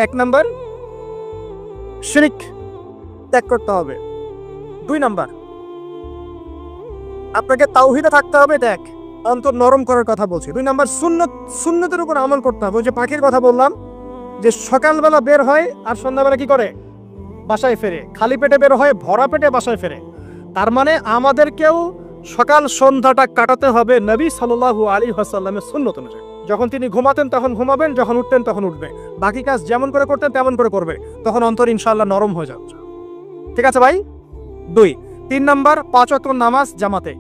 1 নাম্বার, শিরক ত্যাগ করতে হবে। 2 নাম্বার, আপনাকে তাওহীদে থাকতে হবে। দেখ, অন্তর নরম করার কথা বলছি। 2 নাম্বার, সুন্নতের উপর আমল করতে হবে। ওই যে পাখির কথা বললাম, যে সকালবেলা বের হয় আর সন্ধ্যাবেলা কি করে, বাসায় ফেরে, খালি পেটে বের হয়, ভরা পেটে বাসায় ফেরে। তার মানে আমাদেরকেও সকাল সন্ধ্যাটা কাটাতে হবে নবী সাল্লাল্লাহু আলাইহি ওয়াসাল্লামের সুন্নত অনুযায়ী। যখন তিনি ঘুমাতেন তখন ঘুমাবেন, যখন উঠতেন তখন উঠবে, বাকি কাজ যেমন করে করতেন তেমন করে করবে, তখন অন্তর ইনশাআল্লাহ নরম হয়ে যাবে। ঠিক আছে ভাই? 2। 3 নাম্বার, 5 ওয়াক্ত নামাজ জামাতে।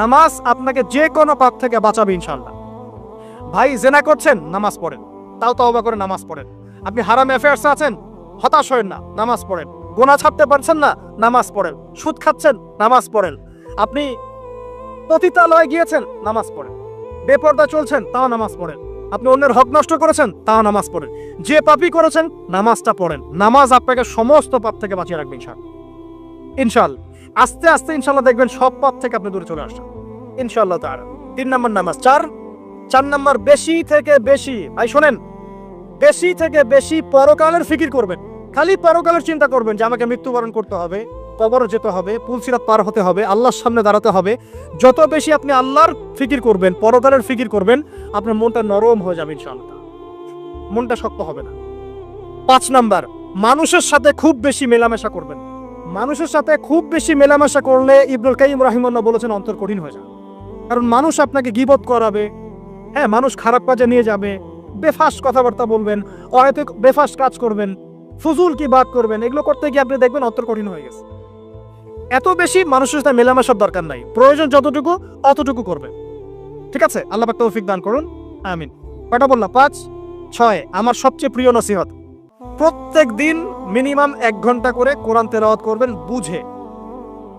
নামাজ আপনাকে যে কোনো পাপ থেকে বাঁচাবে ইনশাআল্লাহ। ভাই জেনা করছেন, নামাজ পড়েন, তাও তওবা করে নামাজ পড়েন। আপনি হারাম অ্যাফেয়ার্সে আছেন, হতাশ হয়েন না, নামাজ পড়েন। গুনাহ ছাড়তে পারছেন না, নামাজ পড়েন। সুদ খাচ্ছেন, নামাজ পড়েন। আপনি পতিতালয়ে গিয়েছেন, নামাজ পড়েন। বেপরদা চলছেন, তাও নামাজ পড়েন। আপনি অন্যের হক নষ্ট করেছেন, তাও নামাজ পড়েন। যে পাপই করেছেন, নামাজটা পড়েন। নামাজ আপনাকে সমস্ত পাপ থেকে বাঁচিয়ে রাখবে ইনশাআল্লাহ। ইনশাআল্লাহ আস্তে আস্তে ইনশাআল্লাহ দেখবেন সব পাপ থেকে আপনি দূরে চলে আসছেন ইনশাআল্লাহ তাআলা। 3 নাম্বার নামাজ। 4 নাম্বার, বেশি থেকে বেশি, ভাই শোনেন, বেশি থেকে বেশি পরকালের ফিকির করবেন। খালি পরকালের চিন্তা করবেন যে আমাকে মৃত্যুবরণ করতে হবে, কবরে যেতে হবে, পুলসিরাত পার হতে হবে, আল্লাহর সামনে দাঁড়াতে হবে। যত বেশি আপনি আল্লাহর ফিকির করবেন, পরকালের ফিকির করবেন, আপনার মনটা নরম হয়ে যাবে ইনশাআল্লাহ, মনটা শক্ত হবে না। 5 নাম্বার, মানুষের সাথে খুব বেশি মেলামেশা করবেন। মানুষের সাথে খুব বেশি মেলামেশা করলে ইবনুল কাইয়্যিম রাহিমাহুল্লাহ বলেছেন অন্তর কঠিন হয়ে যায়। কারণ মানুষ আপনাকে গীবত করাবে, হ্যাঁ, মানুষ খারাপ কাজে নিয়ে যাবে, বেফাস কথাবার্তা বলবেন, হয়তো বেফাস কাজ করবেন, ফুজুল কি বাত করবেন, এগুলো করতে গিয়ে আপনি দেখবেন অন্তর কঠিন হয়ে গেছে। এত বেশি মানুষের সাথে মেলামেশার দরকার নাই, প্রয়োজন যতটুকু অতটুকু করবে। ঠিক আছে, আল্লাহ পাক তৌফিক দান করুন, আমিন। কয়টা বললাম? 5, 6। আমার সবচেয়ে প্রিয় নসিহত, প্রত্যেক দিন মিনিমাম 1 ঘন্টা করে কোরআন তেলাওয়াত করবেন বুঝে।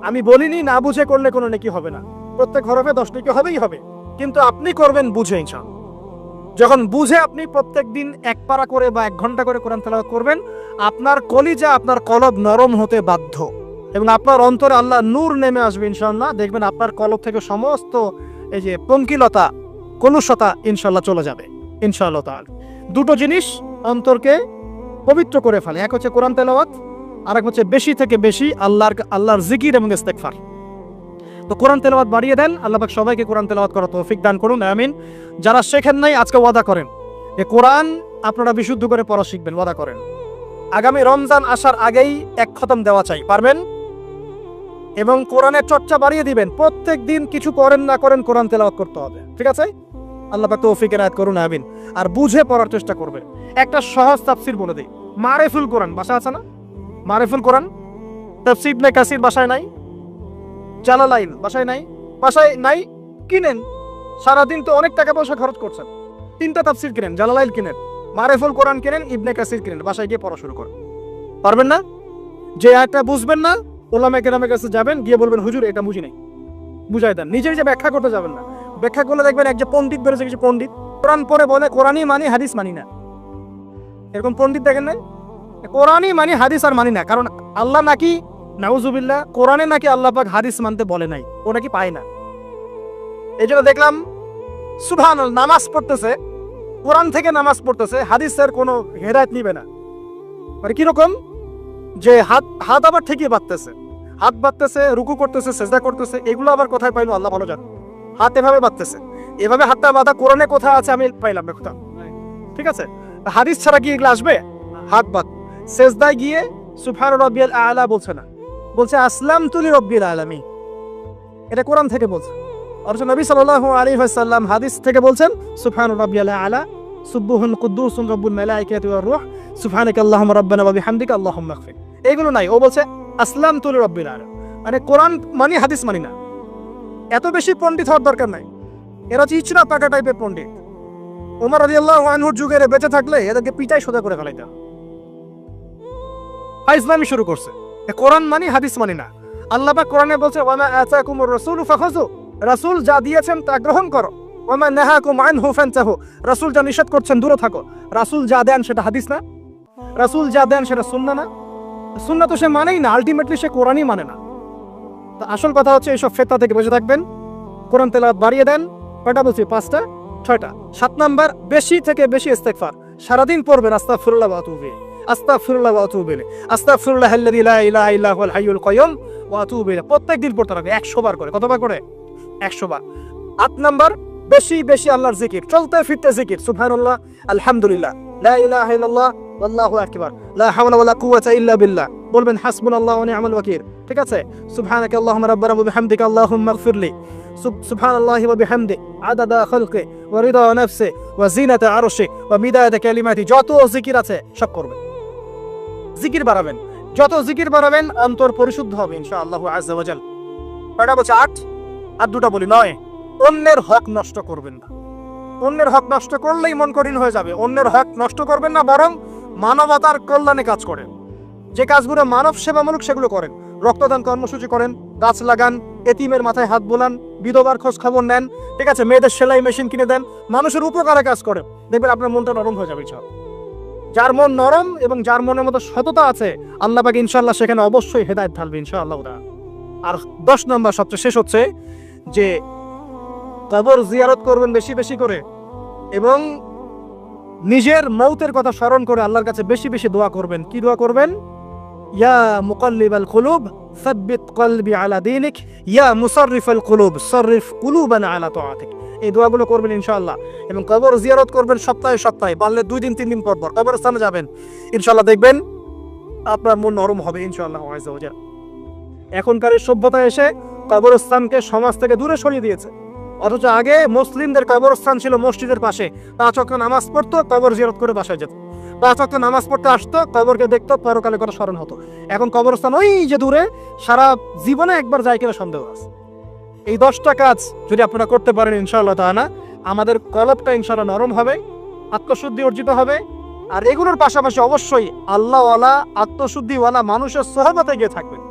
আমি বলিনি না বুঝে করলে কোনো নেকি হবে না, প্রত্যেক হরফে 10 নেকি হবেই হবে, কিন্তু আপনি করবেন বুঝে ইনশাআল্লাহ। যখন বুঝে আপনি প্রত্যেক দিন 1 পারা করে বা 1 ঘন্টা করে কোরআন তেলাওয়াত করবেন, আপনার কলিজা, আপনার কলব নরম হতে বাধ্য, এবং আপনার অন্তরে আল্লাহ নূর নেমে আসবে ইনশাআল্লাহ। দেখবেন আপনার কলব থেকে সমস্ত এই যে পঙ্কিলতা, কলুষতা ইনশাআল্লাহ চলে যাবে ইনশাআল্লাহ তাআলা। দুটো জিনিস অন্তরকে পবিত্র করে ফেলে, এক হচ্ছে কোরআন তেলাওয়াত, আর এক হচ্ছে বেশি থেকে বেশি আল্লাহর জিকির এবং ইস্তেগফার। তো কোরআন তেলাওয়াত বাড়িয়ে দেন, আল্লাহ পাক সবাইকে কোরআন তেলাওয়াত করার তৌফিক দান করুন, আমিন। যারা শেখেন নাই আজকে ওয়াদা করেন যে কোরআন আপনারা বিশুদ্ধ করে পড়া শিখবেন, ওয়াদা করেন। আগামী রমজান আসার আগেই 1 খতম দেওয়া চাই, পারবেন? এবং কোরআনের চর্চা বাড়িয়ে দিবেন, প্রত্যেক দিন কিছু করেন না করেন কোরআন তেলাওয়াত করতে হবে, ঠিক আছে? আল্লাহ পাক তৌফিক এনায়েত করুন, আমিন। আর বুঝে পড়ার চেষ্টা করবে। একটা সহজ তাফসীর বলে দেই, মারিফুল কোরআন বাসা আছে না? মারিফুল কোরআন তাফসীর ইবনে কাসির বাসায় নাই, জালালাইন বাসায় নাই, বাসায় নাই কিনেন। সারাদিন তো অনেক টাকা পয়সা খরচ করছেন, 3টা তাফসীর কিনেন, জালালাইন কিনেন, মারিফুল কোরআন কিনেন, ইবনে কাসির কিনেন, বাসায় গিয়ে পড়া শুরু করেন। পারবেন না? যে একটা বুঝবেন না, ওলামা কেরামের কাছে যাবেন, গিয়ে বলবেন হুজুর এটা বুঝি নাই, বুঝাই দেন। নিজে যে ব্যাখ্যা করতে যাবেন না, ব্যাখ্যা করলে দেখবেন এক যে পণ্ডিত বেরোছে, কিছু পণ্ডিত কোরআন পড়ে বলে কোরআনই মানি হাদিস মানি না, এরকম পণ্ডিত দেখেন নাই? কোরআনই মানি হাদিস আর মানি না, কারণ আল্লাহ নাকি নাউজুবিল্লাহ কোরআনে নাকি আল্লাহ পাক হাদিস মানতে বলে নাই, ও নাকি পায় না। এই জন্য দেখলাম সুবহানাল্লাহ নামাজ পড়তেছে, কোরআন থেকে নামাজ পড়তেছে, হাদিসের কোনো হেদায়েত নিবে না। মানে কিরকম যে হাত আবার ঠিকই বাঁধতেছে, হাত বাঁধতেছে, রুকু করতেছে, সেজদা করতেছে, এগুলো আবার কোথায় পাইলো আল্লাহ ভালো জানে। হাত এভাবে বাঁধতেছে, এভাবে হাতটা বাঁধা কোরআনে কোথায় আছে আমি পাইলাম না কোথাও, ঠিক আছে? হাদিস ছাড়া কি এগুলো আসবে? হাত বাঁধ, সেজদায় গিয়ে সুবহান রাব্বিয়াল আ'লা বলছে না, বলছে আসলামতু লিরাব্বিল আলামিন, এটা কোরআন থেকে বলছে। অথচ নবী সাল্লাল্লাহু আলাইহি ওয়াসাল্লাম হাদিস থেকে বলছেন সুবহান রাব্বিয়াল আ'লা, সুবহুন কুদ্দুসুন রাব্বুল মালাইকাতি ওয়ার রূহ, সুবহানাকা আল্লাহুম্মা রাব্বানা ওয়া বিহামদিকা আল্লাহুম্মা ইগফির। এগুলো নাই, ও বলছে আসলামতু লিরাব্বিল আলামিন, মানে কোরআন মানি হাদিস মানি না। এত বেশি পণ্ডিত হওয়ার দরকার নাই, এরা হচ্ছে ইচনা পাকা টাইপের পণ্ডিত। ওমর রাদিয়াল্লাহু আনহুর যুগে বেঁচে থাকলে এদেরকে পিটাই সোজা করে ফেলাইতা। ইসলামী শুরু করছে, কোরআন মানি হাদিস মানি না। আল্লাহ পাক কোরআনে বলছে ওয়ামা আতাকুমুর রাসূলু ফাখাযু, রাসূল যা দিয়েছেন তা গ্রহণ করো, ওয়ামা নাহাকুম আনহু ফান্তাহু, রাসূল যা নিষেধ করছেন দূরে থাকো। রাসূল যা দেন সেটা হাদিস না, রাসূল যা দেন সেটা সুন্নাহ না, সুন্নাহ তো সে মানেই না, আলটিমেটলি সে কোরআনই মানে না। তো আসল কথা হচ্ছে এইসব ফিতনা থেকে বেঁচে থাকবেন, কোরআন তেলাওয়াত বাড়িয়ে দেন। কয়টা বলছি? 5টা 6টা। 7 নাম্বার, বেশি থেকে বেশি ইস্তেগফার সারাদিন পড়বেন, আস্তাগফিরুল্লাহ ওয়া আতুবু ইলাইহি, আস্তাগফিরুল্লাহ ওয়া আতুবু ইলাইহি, আস্তাগফিরুল্লাহাল্লাযী লা ইলাহা ইল্লা হুয়াল হাইয়ুল কাইয়্যুম ওয়া আতুবু ইলাইহি। প্রত্যেক দিন পড়তে হবে 100 বার করে। কতবার করে? 100 বার। 8 নাম্বার, বেশি বেশি আল্লাহর জিকির, চলতে ফিরতে জিকির, সুবহানাল্লাহ, আলহামদুলিল্লাহ, লা ইলাহা ইল্লাল্লাহ, আল্লাহু আকবার, লা হাওলা ওয়ালা কুওয়াতা ইল্লা বিল্লাহ। বলবেন হাসবুনাল্লাহু ওয়া নি'মাল ওয়াকিল, ঠিক আছে? সুবহানাকা আল্লাহুম্মা রাব্বানা ওয়া বিহামদিকা আল্লাহুম্মা ইগফিরলি, সুবহানাল্লাহি ওয়া বিহামদি আদাদা খালকি ওয়া রিদা নাফসি ওয়া জিনাতা আরশি ওয়া মিদাদা কালিমাতি। যত জিকির আছে সব করবেন, জিকির বাড়াবেন। যত জিকির বাড়াবেন অন্তর পরিশুদ্ধ হবে ইনশাআল্লাহ আযজা ওয়া জাল। কয়টা বলছে? 8। আর 2টা বলি। 9, অন্যের হক নষ্ট করবেন না। অন্যের হক নষ্ট করলেই মন কঠিন হয়ে যাবে। অন্যের হক নষ্ট করবেন না, বরং মানবতার কল্যাণে কাজ করেন। যে কাজগুলো মানব সেবামূলক সেগুলো করেন। রক্তদান কর্মসূচি করেন, গাছ লাগান, এতিমের মাথায় হাত বোলান, বিধবার খোঁজ খবর নেন, ঠিক আছে? মেয়েদের সেলাই মেশিন কিনে দেন, মানুষের উপকারে কাজ করেন। দেখবেন আপনার মনটা নরম হয়ে যাবে ইনশাআল্লাহ। যার মন নরম এবং যার মনের মধ্যে সততা আছে, আল্লাহ পাক ইনশাআল্লাহ সেখানে অবশ্যই হেদায়েত ঢালবে ইনশাআল্লাহ। আর 10 নম্বর সবচেয়ে শেষ হচ্ছে যে কবর জিয়ারত করবেন বেশি বেশি করে, এবং নিজের মৌতের কথা স্মরণ করে আল্লাহর কাছে বেশি বেশি দোয়া করবেন। কি দোয়া করবেন? ইয়া মুকাল্লিবাল কুলুব সাব্বিত কলবি আলা দীনিক, ইয়া মুসাররিফাল কুলুব সাররিফ কুলুবানা আলা তাআতিক। এই দোয়াগুলো করবেন ইনশাআল্লাহ। এবং কবর জিয়ারত করবেন সপ্তাহে সপ্তাহে, পারলে 2 দিন 3 দিন পর পর কবরস্থানে যাবেন। ইনশাআল্লাহ দেখবেন আপনার মন নরম হবে ইনশাআল্লাহ আযজা ওয়া জাল। এখনকার সভ্যতায় এসে কবরস্থানকে সমাজ থেকে দূরে সরিয়ে দিয়েছে। অথচ আগে মুসলিমদের কবরস্থান ছিল মসজিদের পাশে, 5 ওয়াক্ত নামাজ পড়তো, কবর জিয়ারত করে বাসায় যেত। 5 ওয়াক্ত নামাজ পড়তে আসতো, কবরকে দেখতো, পরকালে কথা স্মরণ হতো। এখন কবরস্থান ওই যে দূরে, সারা জীবনে একবার যায় কিনা সন্দেহ আছে। এই 10টা কাজ যদি আপনারা করতে পারেন ইনশাআল্লাহ তাআলা, আমাদের কলবটা ইনশাআল্লাহ নরম হবে, আত্মশুদ্ধি অর্জিত হবে। আর এগুলোর পাশাপাশি অবশ্যই আল্লাহওয়ালা, আত্মশুদ্ধিওয়ালা মানুষের সোহবতে গিয়ে থাকবেন।